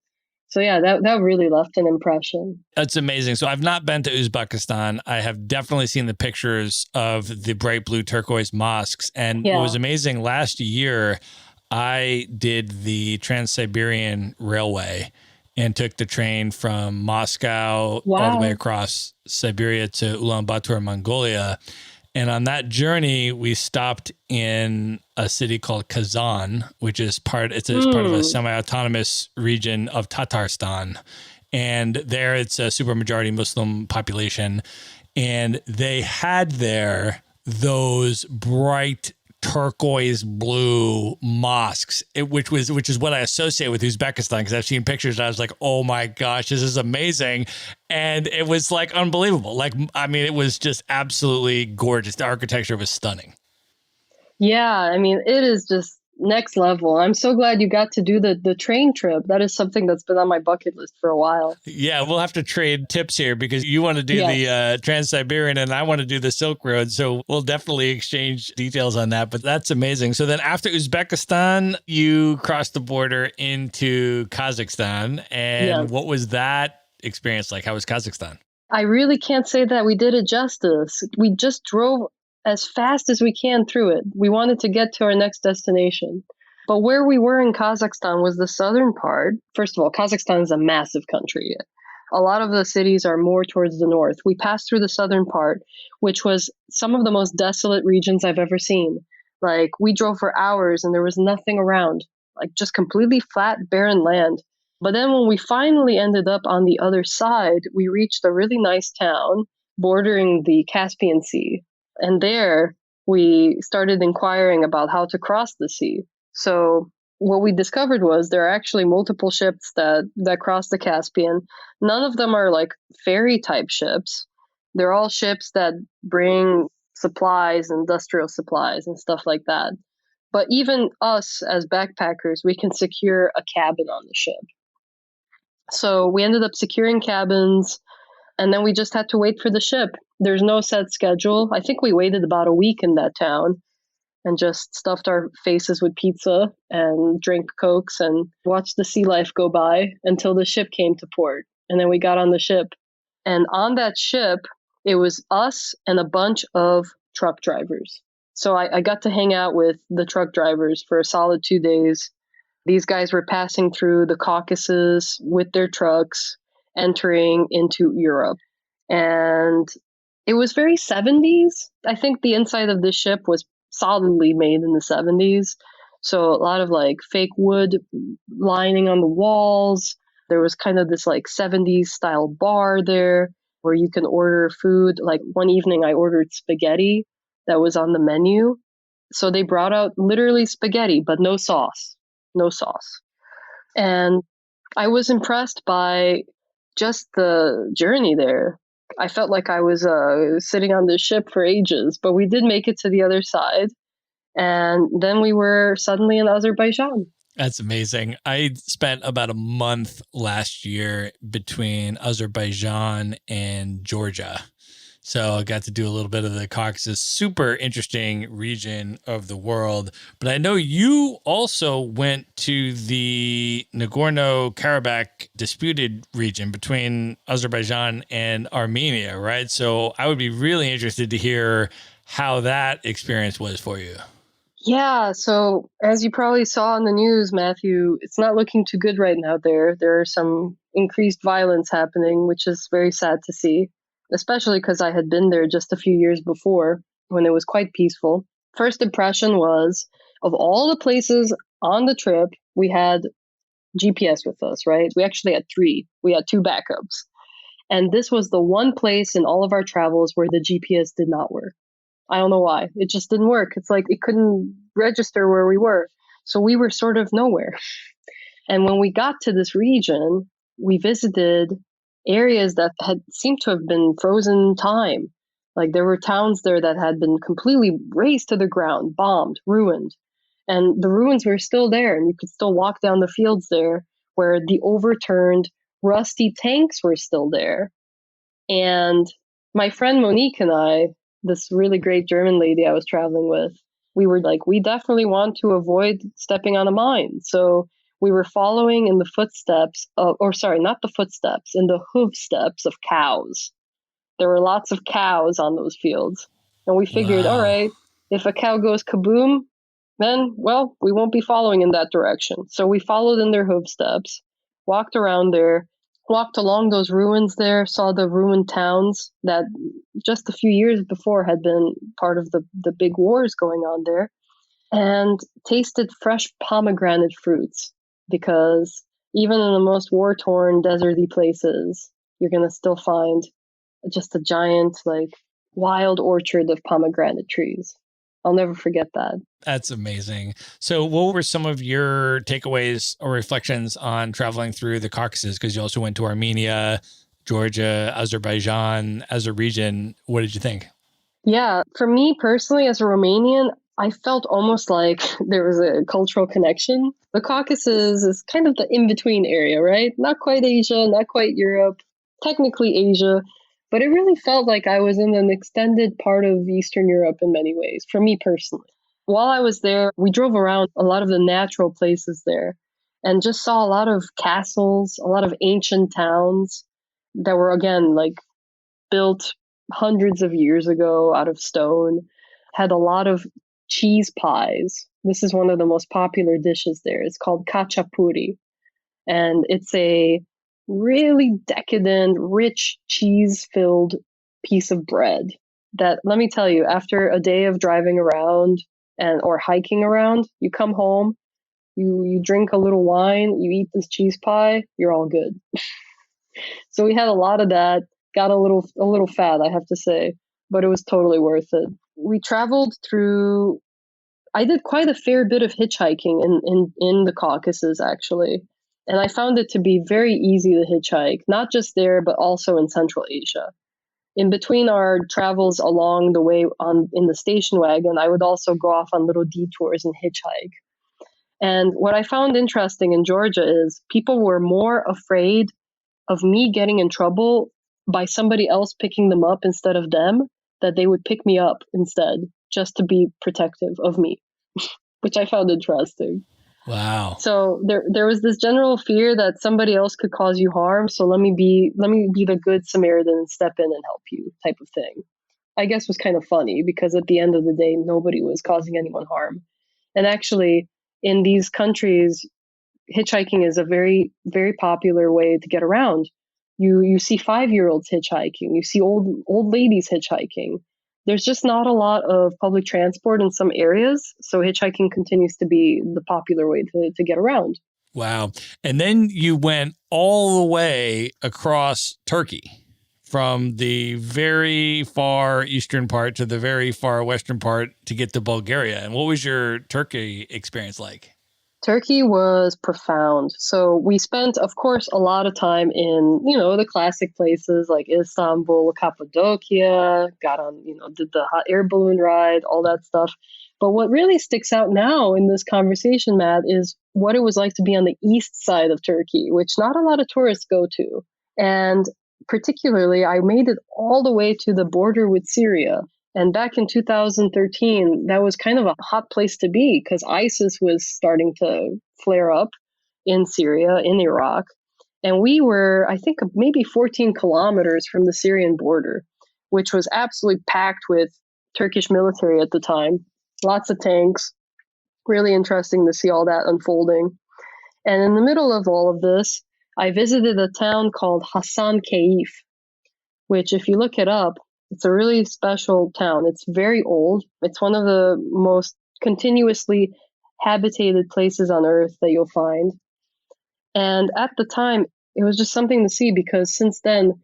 So yeah, that really left an impression. That's amazing. So I've not been to Uzbekistan. I have definitely seen the pictures of the bright blue turquoise mosques. And Yeah. what was amazing last year, I did the Trans-Siberian Railway and took the train from Moscow all the way across Siberia to Ulaanbaatar, Mongolia. And on that journey, we stopped in a city called Kazan, which is part of a semi-autonomous region of Tatarstan. And there it's a super majority Muslim population. And they had there those bright turquoise blue mosques, which is what I associate with Uzbekistan, because I've seen pictures and I was like, oh my gosh, this is amazing. And it was like unbelievable. Like, I mean, it was just absolutely gorgeous. The architecture was stunning. Yeah, I mean, it is just next level. I'm so glad you got to do the train trip. That is something that's been on my bucket list for a while. Yeah, we'll have to trade tips here because you want to do the Trans-Siberian and I want to do the Silk Road. So we'll definitely exchange details on that. But that's amazing. So then after Uzbekistan, you crossed the border into Kazakhstan. And what was that experience like? How was Kazakhstan? I really can't say that we did it justice. We just drove as fast as we can through it. We wanted to get to our next destination. But where we were in Kazakhstan was the southern part. First of all, Kazakhstan is a massive country. A lot of the cities are more towards the north. We passed through the southern part, which was some of the most desolate regions I've ever seen. Like, we drove for hours and there was nothing around, like just completely flat, barren land. But then when we finally ended up on the other side, we reached a really nice town bordering the Caspian Sea. And there we started inquiring about how to cross the sea. So what we discovered was there are actually multiple ships that cross the Caspian. None of them are like ferry type ships. They're all ships that bring supplies, industrial supplies and stuff like that. But even us as backpackers, we can secure a cabin on the ship. So we ended up securing cabins. And then we just had to wait for the ship. There's no set schedule. I think we waited about a week in that town and just stuffed our faces with pizza and drank Cokes and watched the sea life go by until the ship came to port. And then we got on the ship. And on that ship, it was us and a bunch of truck drivers. So I got to hang out with the truck drivers for a solid 2 days. These guys were passing through the Caucasus with their trucks, entering into Europe. And it was very 70s. I think the inside of this ship was solidly made in the 70s. So a lot of like fake wood lining on the walls. There was kind of this like 70s style bar there. where you can order food. Like one evening I ordered spaghetti that was on the menu. So they brought out literally spaghetti, but no sauce, no sauce. And I was impressed by just the journey there. I felt like I was sitting on this ship for ages, but we did make it to the other side. And then we were suddenly in Azerbaijan. That's amazing. I spent about a month last year between Azerbaijan and Georgia. So I got to do a little bit of the Caucasus, super interesting region of the world. But I know you also went to the Nagorno-Karabakh disputed region between Azerbaijan and Armenia, right? So I would be really interested to hear how that experience was for you. Yeah, so as you probably saw in the news, Matthew, it's not looking too good right now there. There are some increased violence happening, which is very sad to see, especially because I had been there just a few years before when it was quite peaceful. First impression was, of all the places on the trip, we had GPS with us, right? We actually had 3. We had 2 backups. And this was the one place in all of our travels where the GPS did not work. I don't know why. It just didn't work. It's like it couldn't register where we were. So we were sort of nowhere. And when we got to this region, we visited areas that had seemed to have been frozen time. Like there were towns there that had been completely razed to the ground, bombed, ruined. And the ruins were still there. And you could still walk down the fields there where the overturned, rusty tanks were still there. And my friend Monique and I, this really great German lady I was traveling with, we were like, we definitely want to avoid stepping on a mine. So we were following in the footsteps of, or sorry, not the footsteps, in the hoof steps of cows. There were lots of cows on those fields. And we figured, Wow. all right, if a cow goes kaboom, then, well, we won't be following in that direction. So we followed in their hoof steps, walked around there, walked along those ruins there, saw the ruined towns that just a few years before had been part of the big wars going on there, and tasted fresh pomegranate fruits, because even in the most war-torn, deserty places, you're going to still find just a giant, like, wild orchard of pomegranate trees. I'll never forget that. That's amazing. So what were some of your takeaways or reflections on traveling through the Caucasus? Because you also went to Armenia, Georgia, Azerbaijan as a region. What did you think? Yeah, for me personally, as a Romanian, I felt almost like there was a cultural connection. The Caucasus is kind of the in-between area, right? Not quite Asia, not quite Europe, technically Asia, but it really felt like I was in an extended part of Eastern Europe in many ways, for me personally. While I was there, we drove around a lot of the natural places there and just saw a lot of castles, a lot of ancient towns that were, again, like built hundreds of years ago out of stone, had a lot of cheese pies. This is one of the most popular dishes there. It's called khachapuri. And it's a really decadent, rich, cheese-filled piece of bread that, let me tell you, after a day of driving around and or hiking around, you come home, you drink a little wine, you eat this cheese pie, you're all good. So we had a lot of that. Got a little fat, I have to say, but it was totally worth it. We traveled through. I did quite a fair bit of hitchhiking in the Caucasus, actually, and I found it to be very easy to hitchhike, not just there, but also in Central Asia. In between our travels along the way in the station wagon, I would also go off on little detours and hitchhike. And what I found interesting in Georgia is people were more afraid of me getting in trouble by somebody else picking them up instead of them, that they would pick me up instead just to be protective of me, which I found interesting. Wow. So there was this general fear that somebody else could cause you harm. So let me be the good Samaritan and step in and help you, type of thing. I guess was kind of funny because at the end of the day, nobody was causing anyone harm. And actually, in these countries, hitchhiking is a very, very popular way to get around. You see 5-year-olds hitchhiking. You see old ladies hitchhiking. There's just not a lot of public transport in some areas, so hitchhiking continues to be the popular way to get around. Wow. And then you went all the way across Turkey from the very far eastern part to the very far western part to get to Bulgaria. And what was your Turkey experience like? Turkey was profound. So we spent, of course, a lot of time in, the classic places like Istanbul, Cappadocia, got on, did the hot air balloon ride, all that stuff. But what really sticks out now in this conversation, Matt, is what it was like to be on the east side of Turkey, which not a lot of tourists go to. And particularly, I made it all the way to the border with Syria. And back in 2013, that was kind of a hot place to be because ISIS was starting to flare up in Syria, in Iraq. And we were, I think, maybe 14 kilometers from the Syrian border, which was absolutely packed with Turkish military at the time. Lots of tanks. Really interesting to see all that unfolding. And in the middle of all of this, I visited a town called Hasan Keyif, which if you look it up, it's a really special town. It's very old. It's one of the most continuously habitated places on Earth that you'll find. And at the time, it was just something to see because since then,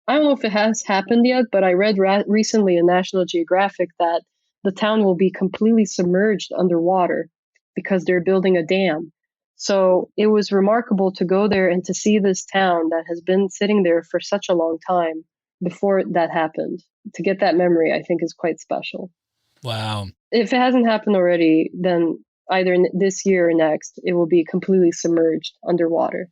I don't know if it has happened yet, but I read recently in National Geographic that the town will be completely submerged underwater because they're building a dam. So it was remarkable to go there and to see this town that has been sitting there for such a long time before that happened. To get that memory, I think is quite special. Wow. If it hasn't happened already, then either this year or next, it will be completely submerged underwater.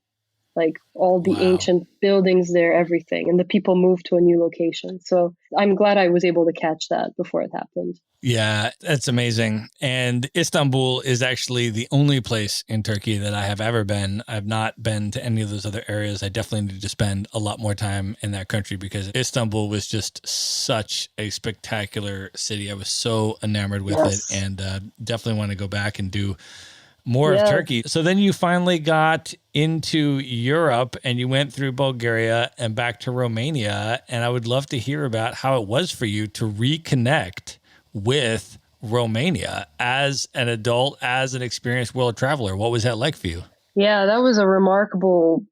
Like all the ancient buildings there, everything. And the people moved to a new location. So I'm glad I was able to catch that before it happened. Yeah, that's amazing. And Istanbul is actually the only place in Turkey that I have ever been. I've not been to any of those other areas. I definitely need to spend a lot more time in that country because Istanbul was just such a spectacular city. I was so enamored with it and definitely want to go back and do more of Turkey. So then you finally got into Europe and you went through Bulgaria and back to Romania. And I would love to hear about how it was for you to reconnect with Romania as an adult, as an experienced world traveler. What was that like for you? Yeah, that was a remarkable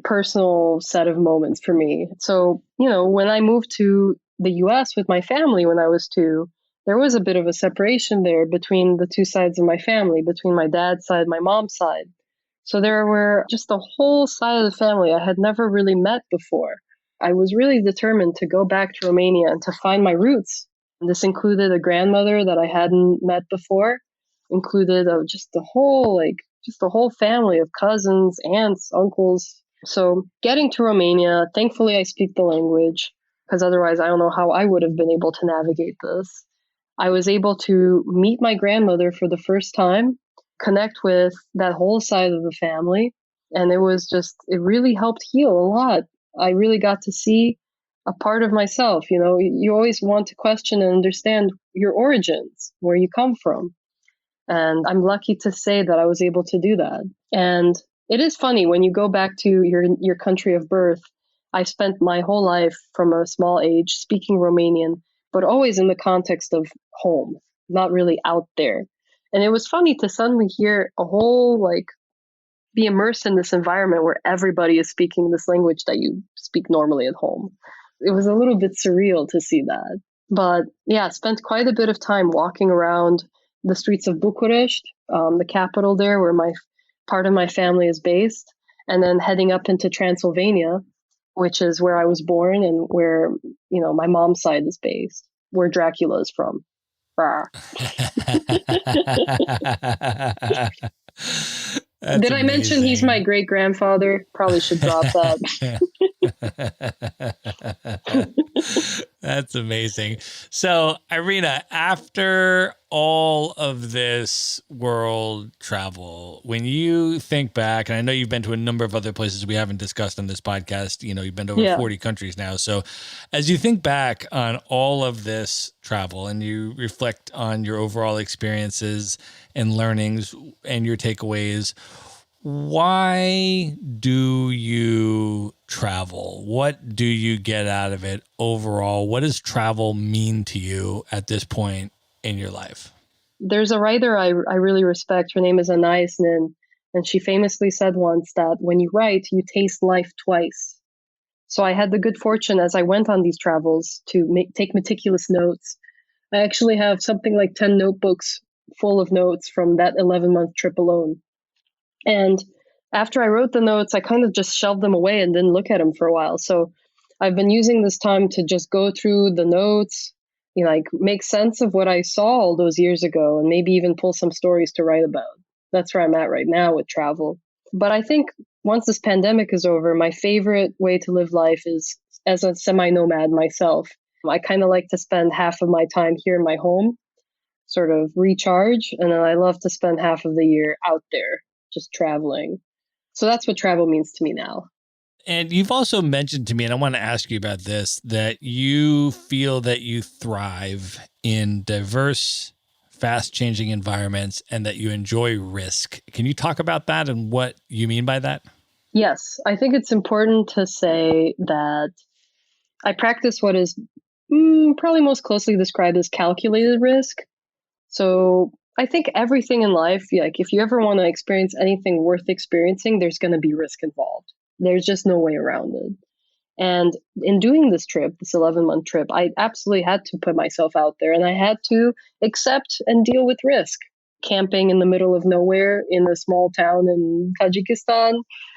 personal set of moments for me. So, when I moved to the US with my family when I was 2, there was a bit of a separation there between the two sides of my family, between my dad's side and my mom's side. So there were just a whole side of the family I had never really met before. I was really determined to go back to Romania and to find my roots. This included a grandmother that I hadn't met before, included just the whole family of cousins, aunts, uncles. So getting to Romania, thankfully I speak the language, because otherwise I don't know how I would have been able to navigate this. I was able to meet my grandmother for the first time, connect with that whole side of the family, and it really helped heal a lot. I really got to see a part of myself. You always want to question and understand your origins, where you come from. And I'm lucky to say that I was able to do that. And it is funny when you go back to your country of birth. I spent my whole life from a small age speaking Romanian, but always in the context of home, not really out there. And it was funny to suddenly hear be immersed in this environment where everybody is speaking this language that you speak normally at home. It was a little bit surreal to see that. But yeah, spent quite a bit of time walking around the streets of Bucharest, the capital there where part of my family is based, and then heading up into Transylvania, which is where I was born and where, my mom's side is based, where Dracula is from. Did I mention he's my great-grandfather? Probably should drop that. That's amazing. So, Irina, after all of this world travel, when you think back, and I know you've been to a number of other places we haven't discussed on this podcast, you've been to over 40 countries now. So as you think back on all of this travel and you reflect on your overall experiences and learnings and your takeaways, why do you travel? What do you get out of it overall? What does travel mean to you at this point in your life? There's a writer I really respect. Her name is Anais Nin, and she famously said once that when you write, you taste life twice. So I had the good fortune as I went on these travels to take meticulous notes. I actually have something like 10 notebooks full of notes from that 11-month trip alone. And after I wrote the notes, I kind of just shelved them away and didn't look at them for a while. So I've been using this time to just go through the notes, like make sense of what I saw all those years ago, and maybe even pull some stories to write about. That's where I'm at right now with travel. But I think once this pandemic is over, my favorite way to live life is as a semi-nomad myself. I kind of like to spend half of my time here in my home, sort of recharge, and then I love to spend half of the year out there, just traveling. So that's what travel means to me now. And you've also mentioned to me, and I want to ask you about this, that you feel that you thrive in diverse, fast-changing environments and that you enjoy risk. Can you talk about that and what you mean by that? Yes, I think it's important to say that I practice what is probably most closely described as calculated risk. So I think everything in life, like if you ever want to experience anything worth experiencing, there's going to be risk involved. There's just no way around it. And in doing this trip, this 11-month trip, I absolutely had to put myself out there and I had to accept and deal with risk. Camping in the middle of nowhere in a small town in Tajikistan,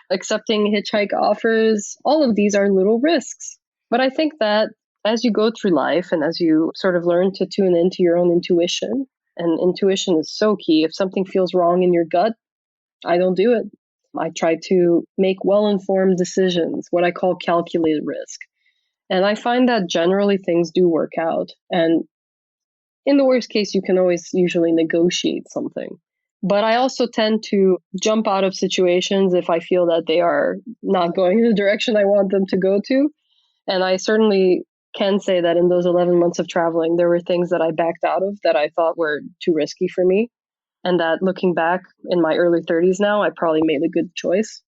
accepting hitchhike offers, all of these are little risks. But I think that as you go through life and as you sort of learn to tune into your own intuition, and intuition is so key. If something feels wrong in your gut, I don't do it. I try to make well-informed decisions, what I call calculated risk. And I find that generally things do work out. And in the worst case, you can always usually negotiate something. But I also tend to jump out of situations if I feel that they are not going in the direction I want them to go to. And I certainly can say that in those 11 months of traveling, there were things that I backed out of that I thought were too risky for me. And that looking back in my early 30s now, I probably made a good choice.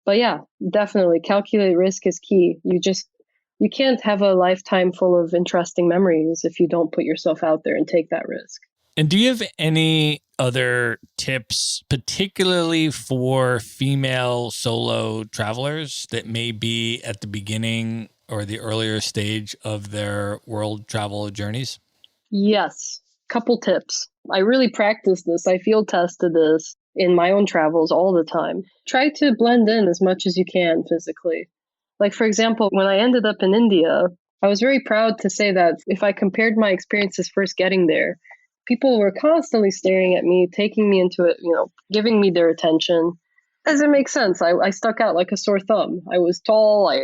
But yeah, definitely calculated risk is key. You can't have a lifetime full of interesting memories if you don't put yourself out there and take that risk. And do you have any other tips, particularly for female solo travelers that may be at the beginning or the earlier stage of their world travel journeys? Yes, couple tips. I really practice this. I field tested this in my own travels all the time. Try to blend in as much as you can physically. Like, for example, when I ended up in India, I was very proud to say that if I compared my experiences first getting there, people were constantly staring at me, taking me into it, giving me their attention. As it makes sense, I stuck out like a sore thumb. I was tall. I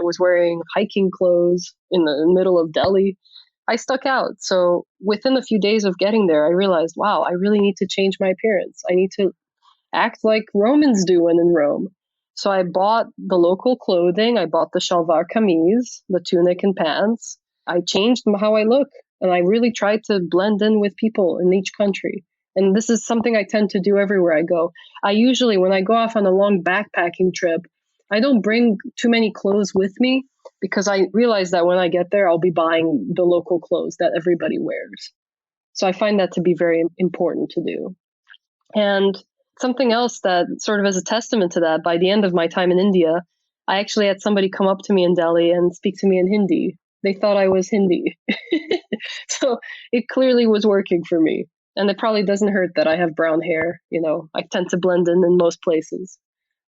was wearing hiking clothes in the middle of Delhi. I stuck out. So within a few days of getting there, I realized, wow, I really need to change my appearance. I need to act like Romans do when in Rome. So I bought the local clothing. I bought the shalwar kameez, the tunic and pants. I changed how I look, and I really tried to blend in with people in each country. And this is something I tend to do everywhere I go. I usually, when I go off on a long backpacking trip, I don't bring too many clothes with me because I realize that when I get there, I'll be buying the local clothes that everybody wears. So I find that to be very important to do. And something else that sort of as a testament to that, by the end of my time in India, I actually had somebody come up to me in Delhi and speak to me in Hindi. They thought I was Hindi. So it clearly was working for me. And it probably doesn't hurt that I have brown hair. I tend to blend in most places.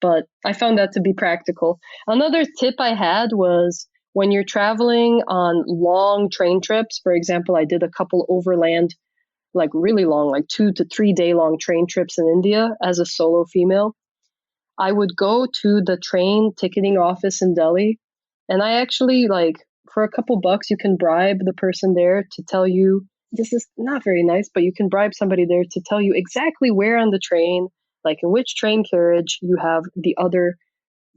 But I found that to be practical. Another tip I had was when you're traveling on long train trips, for example, I did a couple overland, like really long, like 2 to 3 day long train trips in India as a solo female. I would go to the train ticketing office in Delhi, and I actually, for a couple bucks, you can bribe the person there to tell you, this is not very nice, but you can bribe somebody there to tell you exactly where on the train, like in which train carriage you have the other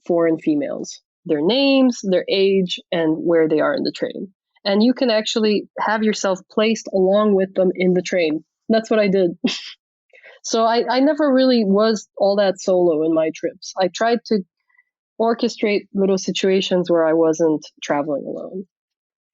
foreign females, their names, their age, and where they are in the train. And you can actually have yourself placed along with them in the train. That's what I did. So I never really was all that solo in my trips. I tried to orchestrate little situations where I wasn't traveling alone.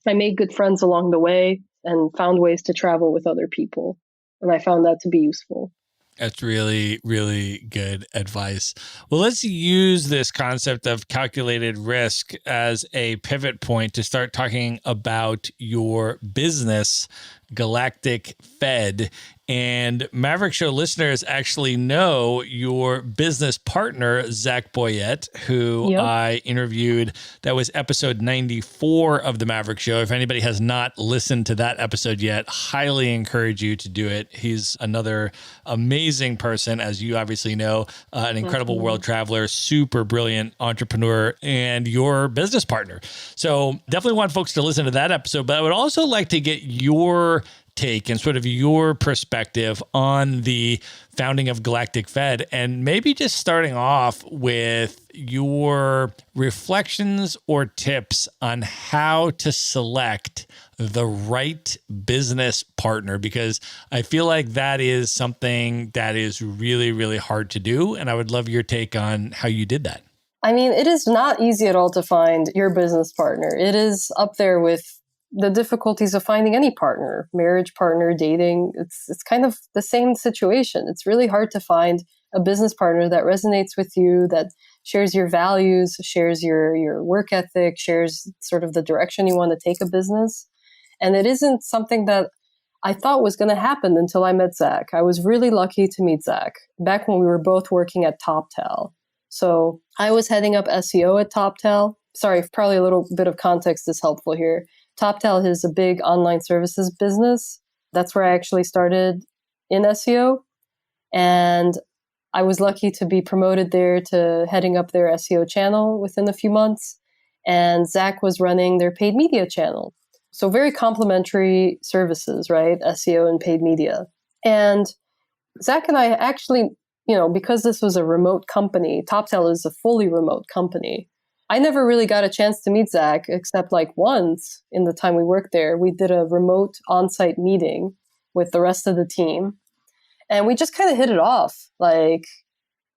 I made good friends along the way and found ways to travel with other people. And I found that to be useful. That's really, really good advice. Well, let's use this concept of calculated risk as a pivot point to start talking about your business, Galactic Fed. And Maverick Show listeners actually know your business partner, Zach Boyette, who Yep. I interviewed. That was episode 94 of the Maverick Show. If anybody has not listened to that episode yet, highly encourage you to do it. He's another amazing person, as you obviously know, an incredible world traveler, super brilliant entrepreneur, and your business partner. So definitely want folks to listen to that episode. But I would also like to get your take and sort of your perspective on the founding of Galactic Fed, and maybe just starting off with your reflections or tips on how to select the right business partner, because I feel like that is something that is really, really hard to do. And I would love your take on how you did that. I mean, it is not easy at all to find your business partner. It is up there with the difficulties of finding any partner, marriage partner, dating. It's kind of the same situation. It's really hard to find a business partner that resonates with you, that shares your values, shares your work ethic, shares sort of the direction you want to take a business. And it isn't something that I thought was going to happen until I met Zach. I was really lucky to meet Zach back when we were both working at TopTal. So I was heading up SEO at TopTal. Sorry, probably a little bit of context is helpful here. TopTal is a big online services business. That's where I actually started in SEO. And I was lucky to be promoted there to heading up their SEO channel within a few months. And Zach was running their paid media channel. So very complementary services, right? SEO and paid media. And Zach and I actually, because this was a remote company, TopTal is a fully remote company. I never really got a chance to meet Zach, except like once in the time we worked there. We did a remote on-site meeting with the rest of the team. And we just kind of hit it off. Like,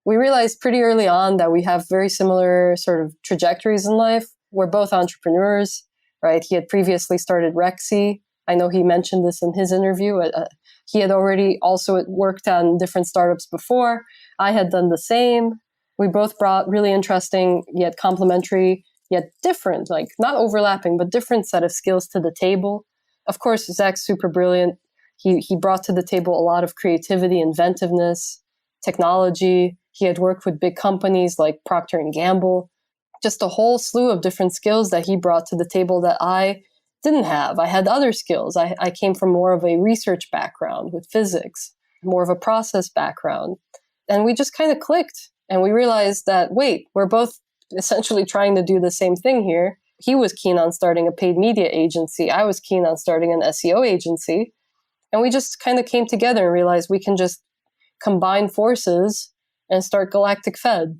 we realized pretty early on that we have very similar sort of trajectories in life. We're both entrepreneurs, right? He had previously started Rexy. I know he mentioned this in his interview. He had already also worked on different startups before. I had done the same. We both brought really interesting, yet complementary, yet different, like not overlapping, but different set of skills to the table. Of course, Zach's super brilliant. He brought to the table a lot of creativity, inventiveness, technology. He had worked with big companies like Procter & Gamble. Just a whole slew of different skills that he brought to the table that I didn't have. I had other skills. I came from more of a research background with physics, more of a process background. And we just kind of clicked. And we realized that, wait, we're both essentially trying to do the same thing here. He was keen on starting a paid media agency. I was keen on starting an SEO agency. And we just kind of came together and realized we can just combine forces and start Galactic Fed.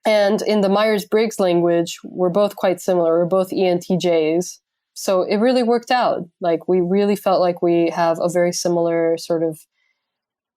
And in the Myers-Briggs language, we're both quite similar. We're both ENTJs. So it really worked out. Like, we really felt like we have a very similar sort of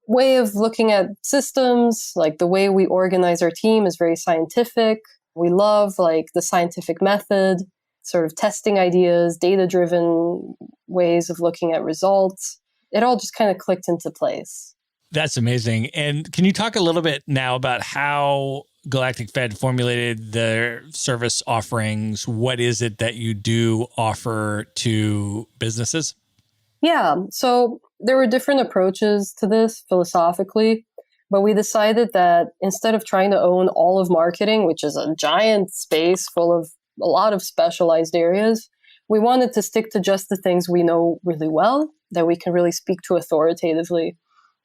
way of looking at systems. Like, the way we organize our team is very scientific. We love like the scientific method, sort of testing ideas, data-driven ways of looking at results. It all just kind of clicked into place. That's amazing. And can you talk a little bit now about how Galactic Fed formulated their service offerings? What is it that you do offer to businesses? Yeah, so there were different approaches to this philosophically, but we decided that instead of trying to own all of marketing, which is a giant space full of a lot of specialized areas, we wanted to stick to just the things we know really well, that we can really speak to authoritatively.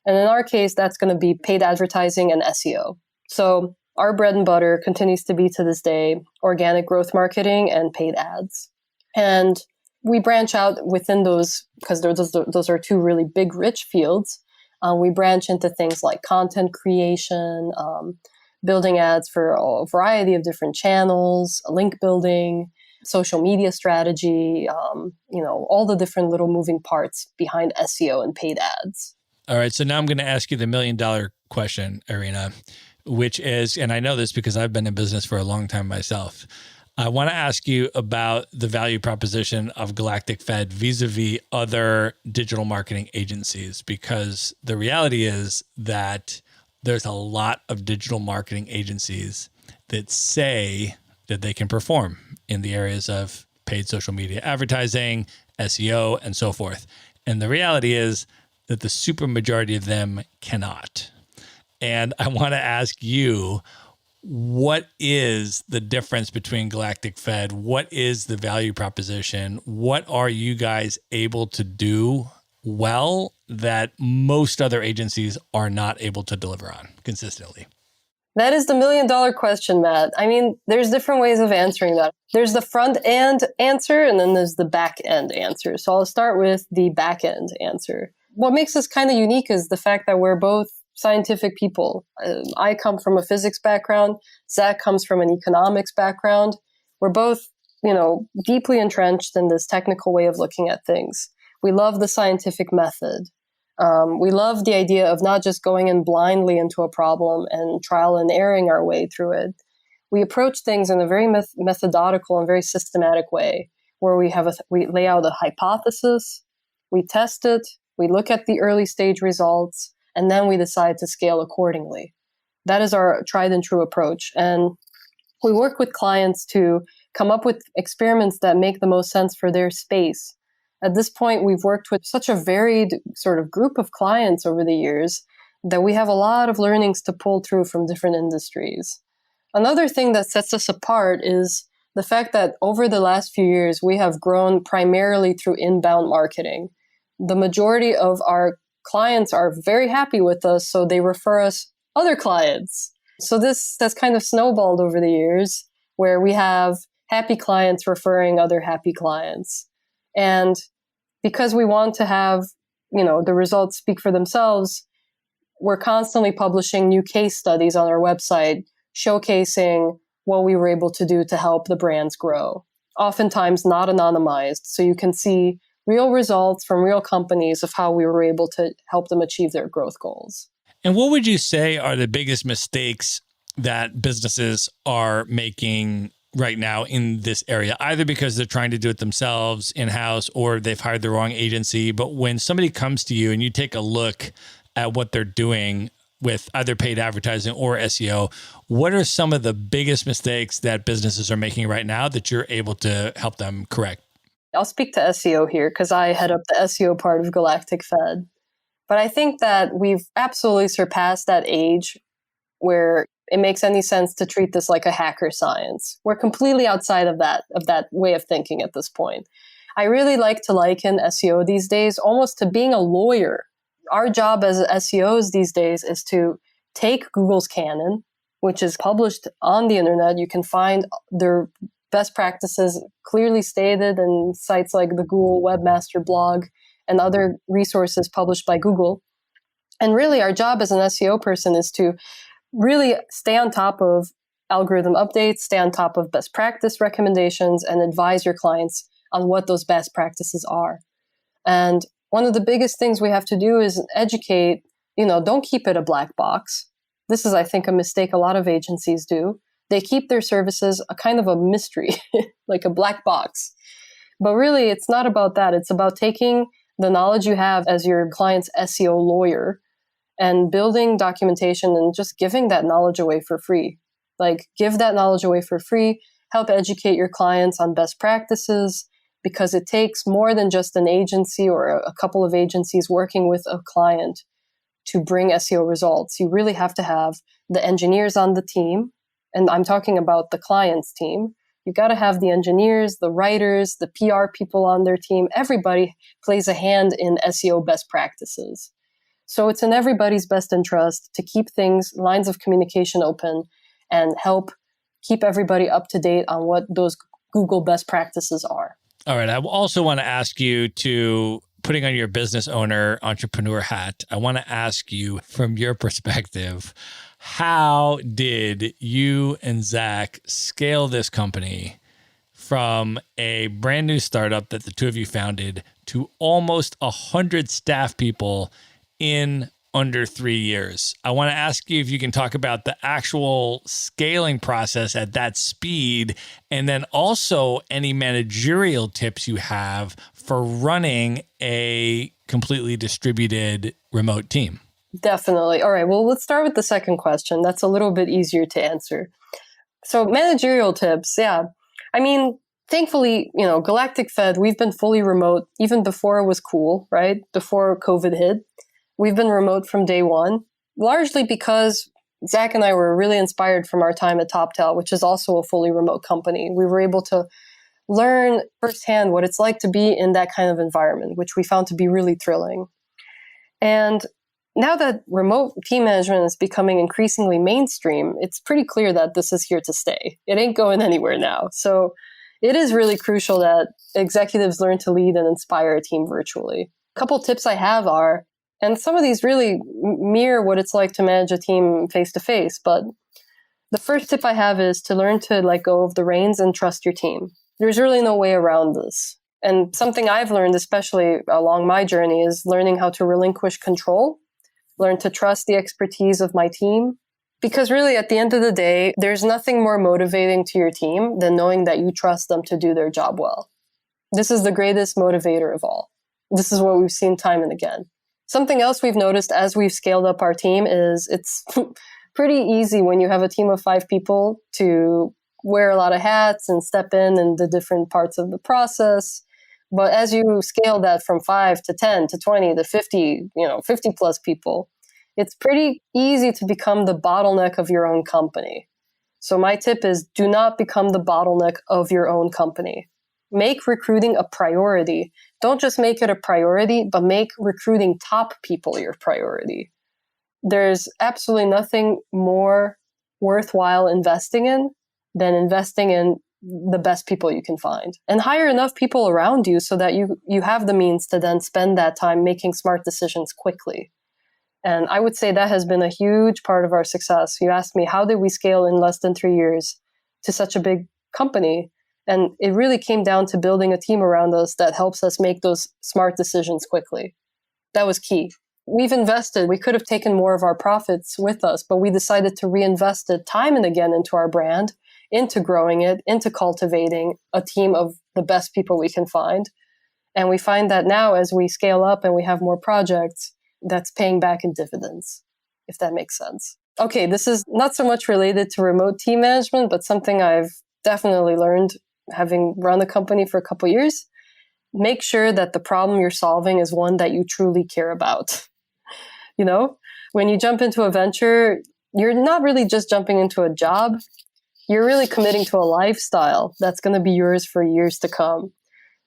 And in our case, that's going to be paid advertising and SEO. So our bread and butter continues to be, to this day, organic growth marketing and paid ads. And we branch out within those, because those are two really big, rich fields. We branch into things like content creation, building ads for a variety of different channels, link building, social media strategy, all the different little moving parts behind SEO and paid ads. All right. So now I'm going to ask you the $1 million question, Irina, which is, and I know this because I've been in business for a long time myself. I want to ask you about the value proposition of Galactic Fed vis-a-vis other digital marketing agencies, because the reality is that there's a lot of digital marketing agencies that say that they can perform in the areas of paid social media advertising, SEO, and so forth. And the reality is that the super majority of them cannot. And I want to ask you, what is the difference between Galactic Fed? What is the value proposition? What are you guys able to do well that most other agencies are not able to deliver on consistently? That is the $1,000,000 question, Matt. I mean, there's different ways of answering that. There's the front end answer, and then there's the back end answer. So I'll start with the back end answer. What makes us kind of unique is the fact that we're both scientific people. I come from a physics background. Zach comes from an economics background. We're both, deeply entrenched in this technical way of looking at things. We love the scientific method. We love the idea of not just going in blindly into a problem and trial and erroring our way through it. We approach things in a very methodological and very systematic way, where we lay out a hypothesis, we test it, we look at the early stage results, and then we decide to scale accordingly. That is our tried and true approach. And we work with clients to come up with experiments that make the most sense for their space. At this point, we've worked with such a varied sort of group of clients over the years that we have a lot of learnings to pull through from different industries. Another thing that sets us apart is the fact that over the last few years, we have grown primarily through inbound marketing. The majority of our clients are very happy with us, so they refer us other clients. So this has kind of snowballed over the years, where we have happy clients referring other happy clients. And because we want to have, the results speak for themselves, we're constantly publishing new case studies on our website, showcasing what we were able to do to help the brands grow. Oftentimes not anonymized, so you can see real results from real companies of how we were able to help them achieve their growth goals. And what would you say are the biggest mistakes that businesses are making right now in this area, either because they're trying to do it themselves in-house or they've hired the wrong agency? But when somebody comes to you and you take a look at what they're doing with either paid advertising or SEO, what are some of the biggest mistakes that businesses are making right now that you're able to help them correct? I'll speak to SEO here because I head up the SEO part of Galactic Fed. But I think that we've absolutely surpassed that age where it makes any sense to treat this like a hacker science. We're completely outside of that way of thinking at this point. I really like to liken SEO these days almost to being a lawyer. Our job as SEOs these days is to take Google's canon, which is published on the internet. You can find their best practices clearly stated in sites like the Google Webmaster Blog and other resources published by Google. And really, our job as an SEO person is to really stay on top of algorithm updates, stay on top of best practice recommendations, and advise your clients on what those best practices are. And one of the biggest things we have to do is educate, don't keep it a black box. This is, I think, a mistake a lot of agencies do. They keep their services a kind of a mystery, like a black box. But really, it's not about that. It's about taking the knowledge you have as your client's SEO lawyer and building documentation and just giving that knowledge away for free. Like, give that knowledge away for free, help educate your clients on best practices, because it takes more than just an agency or a couple of agencies working with a client to bring SEO results. You really have to have the engineers on the team, and I'm talking about the client's team. You got to have the engineers, the writers, the PR people on their team. Everybody plays a hand in SEO best practices. So it's in everybody's best interest to keep lines of communication open and help keep everybody up to date on what those Google best practices are. All right. I also want to ask you to, putting on your business owner, entrepreneur hat, I want to ask you from your perspective, how did you and Zach scale this company from a brand new startup that the two of you founded to almost 100 staff people in under 3 years. I want to ask you if you can talk about the actual scaling process at that speed, and then also any managerial tips you have for running a completely distributed remote team. Definitely. All right. Well, let's start with the second question. That's a little bit easier to answer. So managerial tips. Yeah. I mean, thankfully, Galactic Fed, we've been fully remote even before it was cool, right? Before COVID hit. We've been remote from day one, largely because Zach and I were really inspired from our time at TopTal, which is also a fully remote company. We were able to learn firsthand what it's like to be in that kind of environment, which we found to be really thrilling. And now that remote team management is becoming increasingly mainstream, it's pretty clear that this is here to stay. It ain't going anywhere now. So it is really crucial that executives learn to lead and inspire a team virtually. A couple tips I have are, and some of these really mirror what it's like to manage a team face-to-face, but the first tip I have is to learn to let go of the reins and trust your team. There's really no way around this. And something I've learned, especially along my journey, is learning how to relinquish control, learn to trust the expertise of my team. Because really, at the end of the day, there's nothing more motivating to your team than knowing that you trust them to do their job well. This is the greatest motivator of all. This is what we've seen time and again. Something else we've noticed as we've scaled up our team is it's pretty easy when you have a team of 5 people to wear a lot of hats and step in the different parts of the process. But as you scale that from 5 to 10 to 20 to 50, 50 plus people, it's pretty easy to become the bottleneck of your own company. So my tip is do not become the bottleneck of your own company. Make recruiting a priority. Don't just make it a priority, but make recruiting top people your priority. There's absolutely nothing more worthwhile investing in than investing in the best people you can find. And hire enough people around you so that you have the means to then spend that time making smart decisions quickly. And I would say that has been a huge part of our success. You asked me, how did we scale in less than 3 years to such a big company? And it really came down to building a team around us that helps us make those smart decisions quickly. That was key. We've invested. We could have taken more of our profits with us, but we decided to reinvest it time and again into our brand, into growing it, into cultivating a team of the best people we can find. And we find that now as we scale up and we have more projects, that's paying back in dividends, if that makes sense. Okay, this is not so much related to remote team management, but something I've definitely learned having run a company for a couple of years. Make sure that the problem you're solving is one that you truly care about. When you jump into a venture, you're not really just jumping into a job. You're really committing to a lifestyle that's going to be yours for years to come.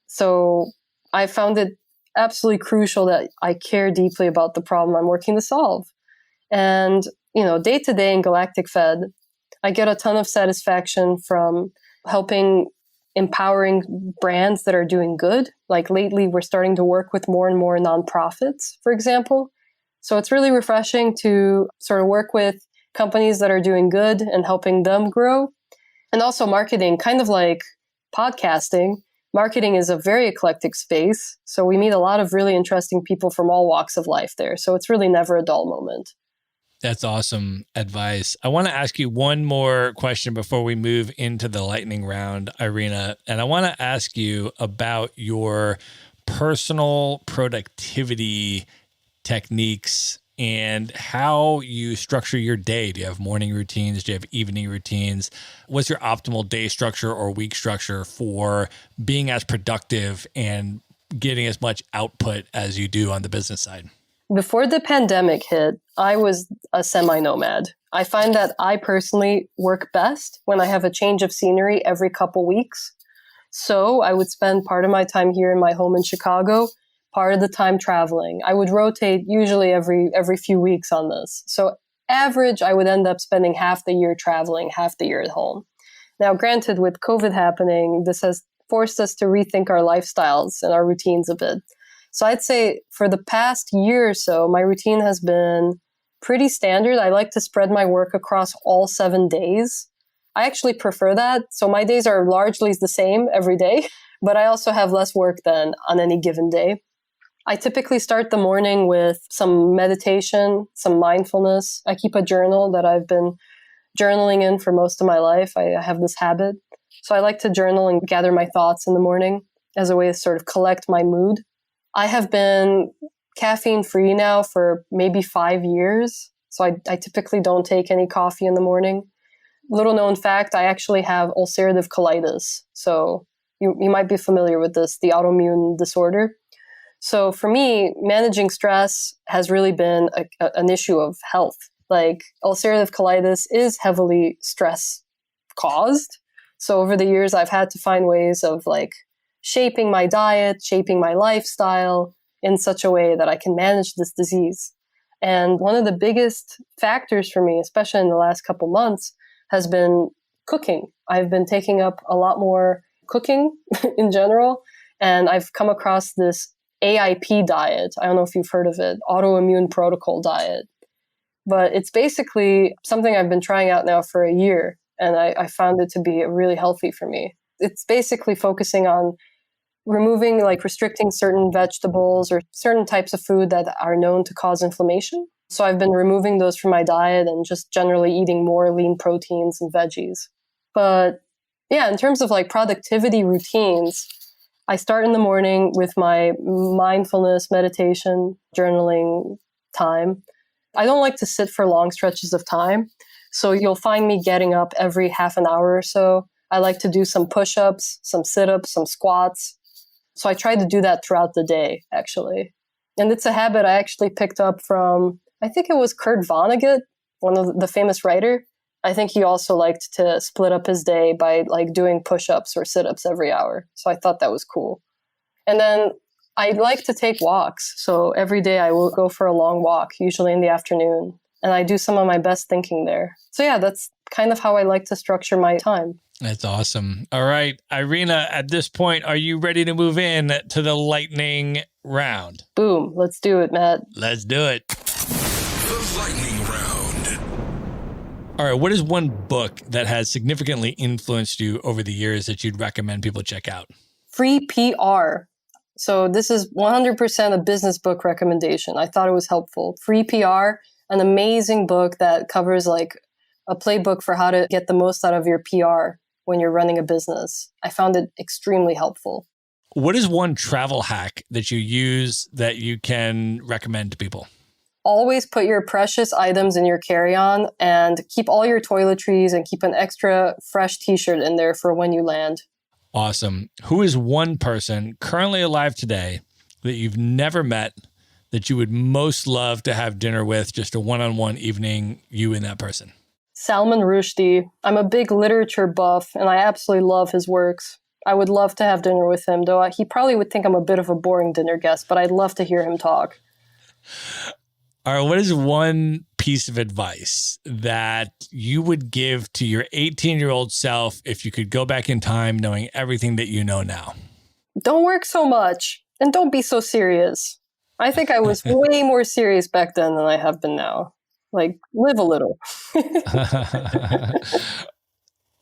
So I found it absolutely crucial that I care deeply about the problem I'm working to solve. And, day to day in Galactic Fed, I get a ton of satisfaction from helping empowering brands that are doing good. Like lately, we're starting to work with more and more nonprofits, for example. So it's really refreshing to sort of work with companies that are doing good and helping them grow. And also marketing, kind of like podcasting. Marketing is a very eclectic space. So we meet a lot of really interesting people from all walks of life there. So it's really never a dull moment. That's awesome advice. I want to ask you one more question before we move into the lightning round, Irina. And I want to ask you about your personal productivity techniques and how you structure your day. Do you have morning routines? Do you have evening routines? What's your optimal day structure or week structure for being as productive and getting as much output as you do on the business side? Before the pandemic hit, I was a semi-nomad. I find that I personally work best when I have a change of scenery every couple weeks. So I would spend part of my time here in my home in Chicago, part of the time traveling. I would rotate usually every few weeks on this. So average, I would end up spending half the year traveling, half the year at home. Now, granted, with COVID happening, this has forced us to rethink our lifestyles and our routines a bit. So I'd say for the past year or so, my routine has been pretty standard. I like to spread my work across all 7 days. I actually prefer that. So my days are largely the same every day, but I also have less work than on any given day. I typically start the morning with some meditation, some mindfulness. I keep a journal that I've been journaling in for most of my life. I have this habit. So I like to journal and gather my thoughts in the morning as a way to sort of collect my mood. I have been caffeine free now for maybe 5 years. So I typically don't take any coffee in the morning. Little known fact, I actually have ulcerative colitis. So you might be familiar with this, the autoimmune disorder. So for me, managing stress has really been an issue of health. Like ulcerative colitis is heavily stress caused. So over the years, I've had to find ways of like shaping my diet, shaping my lifestyle in such a way that I can manage this disease. And one of the biggest factors for me, especially in the last couple months, has been cooking. I've been taking up a lot more cooking in general, and I've come across this AIP diet. I don't know if you've heard of it, autoimmune protocol diet. But it's basically something I've been trying out now for a year, and I found it to be really healthy for me. It's basically focusing on removing, like restricting certain vegetables or certain types of food that are known to cause inflammation. So I've been removing those from my diet and just generally eating more lean proteins and veggies. But yeah, in terms of like productivity routines, I start in the morning with my mindfulness, meditation, journaling time. I don't like to sit for long stretches of time. So you'll find me getting up every half an hour or so. I like to do some push-ups, some sit-ups, some squats. So I try to do that throughout the day, actually. And it's a habit I actually picked up from, I think it was Kurt Vonnegut, one of the famous writer. I think he also liked to split up his day by like doing push-ups or sit-ups every hour. So I thought that was cool. And then I like to take walks. So every day I will go for a long walk, usually in the afternoon. And I do some of my best thinking there. So yeah, that's kind of how I like to structure my time. That's awesome. All right, Irina, at this point, are you ready to move in to the lightning round? Boom. Let's do it, Matt. Let's do it. The lightning round. All right, what is one book that has significantly influenced you over the years that you'd recommend people check out? Free PR. So this is 100% a business book recommendation. I thought it was helpful. Free PR, an amazing book that covers like a playbook for how to get the most out of your PR when you're running a business. I found it extremely helpful. What is one travel hack that you use that you can recommend to people? Always put your precious items in your carry-on and keep all your toiletries and keep an extra fresh t-shirt in there for when you land. Awesome. Who is one person currently alive today that you've never met that you would most love to have dinner with, just a one-on-one evening, you and that person? Salman Rushdie. I'm a big literature buff and I absolutely love his works. I would love to have dinner with him, though he probably would think I'm a bit of a boring dinner guest, but I'd love to hear him talk. All right, what is one piece of advice that you would give to your 18-year-old self if you could go back in time knowing everything that you know now? Don't work so much and don't be so serious. I think I was way more serious back then than I have been now. Like, live a little.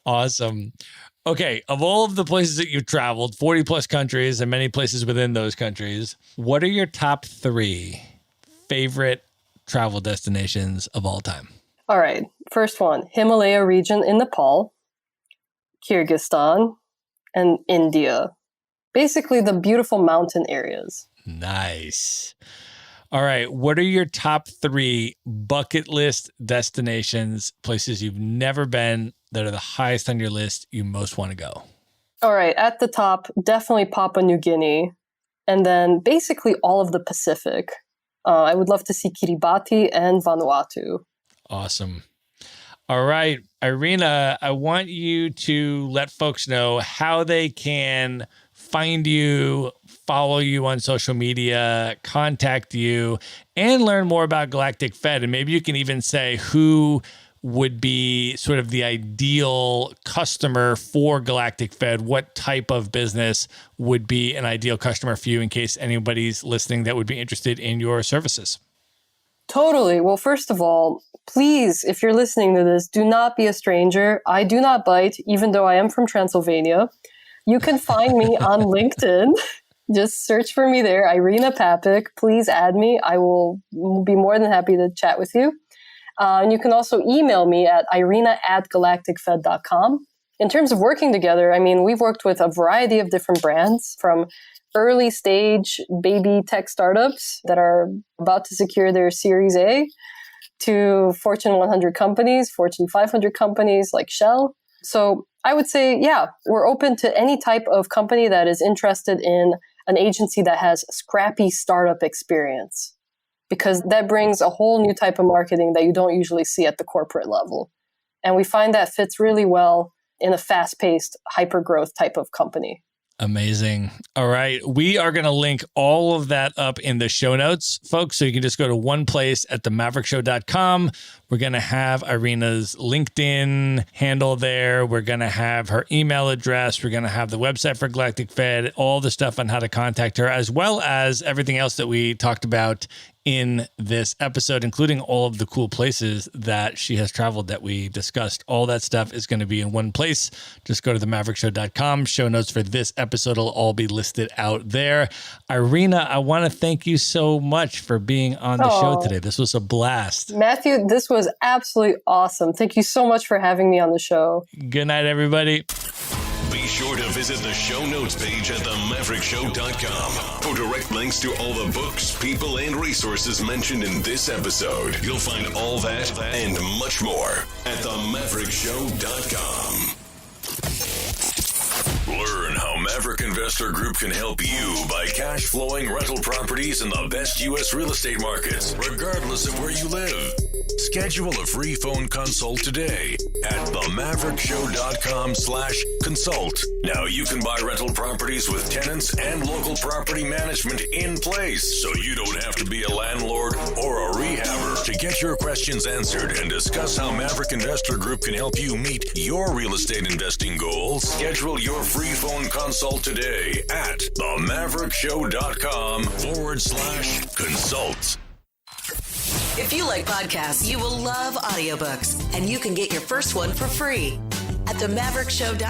Awesome. Okay, of all of the places that you've traveled, 40 plus countries and many places within those countries, what are your top 3 favorite travel destinations of all time? All right. First one, Himalaya region in Nepal, Kyrgyzstan, and India. Basically the beautiful mountain areas. Nice. All right. What are your top 3 bucket list destinations, places you've never been that are the highest on your list you most want to go? All right. At the top, definitely Papua New Guinea. And then basically all of the Pacific. I would love to see Kiribati and Vanuatu. Awesome. All right. Irina, I want you to let folks know how they can find you, follow you on social media, contact you, and learn more about Galactic Fed. And maybe you can even say who would be sort of the ideal customer for Galactic Fed. What type of business would be an ideal customer for you in case anybody's listening that would be interested in your services? Totally. Well, first of all, please, if you're listening to this, do not be a stranger. I do not bite, even though I am from Transylvania. You can find me on LinkedIn. Just search for me there, Irina Papik. Please add me. I will be more than happy to chat with you. And you can also email me at irina@galacticfed.com. In terms of working together, I mean, we've worked with a variety of different brands, from early stage baby tech startups that are about to secure their Series A to Fortune 100 companies, Fortune 500 companies like Shell. So I would say, yeah, we're open to any type of company that is interested in an agency that has scrappy startup experience, because that brings a whole new type of marketing that you don't usually see at the corporate level. And we find that fits really well in a fast-paced, hyper-growth type of company. Amazing. All right. We are going to link all of that up in the show notes, folks. So you can just go to one place at themaverickshow.com. We're going to have Irina's LinkedIn handle there. We're going to have her email address. We're going to have the website for Galactic Fed, all the stuff on how to contact her, as well as everything else that we talked about in this episode, including all of the cool places that she has traveled that we discussed. All that stuff is going to be in one place. Just go to themaverickshow.com. Show notes for this episode will all be listed out there. Irina, I want to thank you so much for being on the show today. This was a blast. Matthew, this was absolutely awesome. Thank you so much for having me on the show. Good night, everybody. Be sure to visit the show notes page at themaverickshow.com for direct links to all the books, people, and resources mentioned in this episode. You'll find all that and much more at themaverickshow.com. Learn how Maverick Investor Group can help you buy cash flowing rental properties in the best U.S. real estate markets, regardless of where you live. Schedule a free phone consult today at themaverickshow.com/consult. Now you can buy rental properties with tenants and local property management in place, so you don't have to be a landlord or a rehabber. To get your questions answered and discuss how Maverick Investor Group can help you meet your real estate investing goals, schedule your free phone consult today at themaverickshow.com/consult. If you like podcasts, you will love audiobooks, and you can get your first one for free at themaverickshow.com.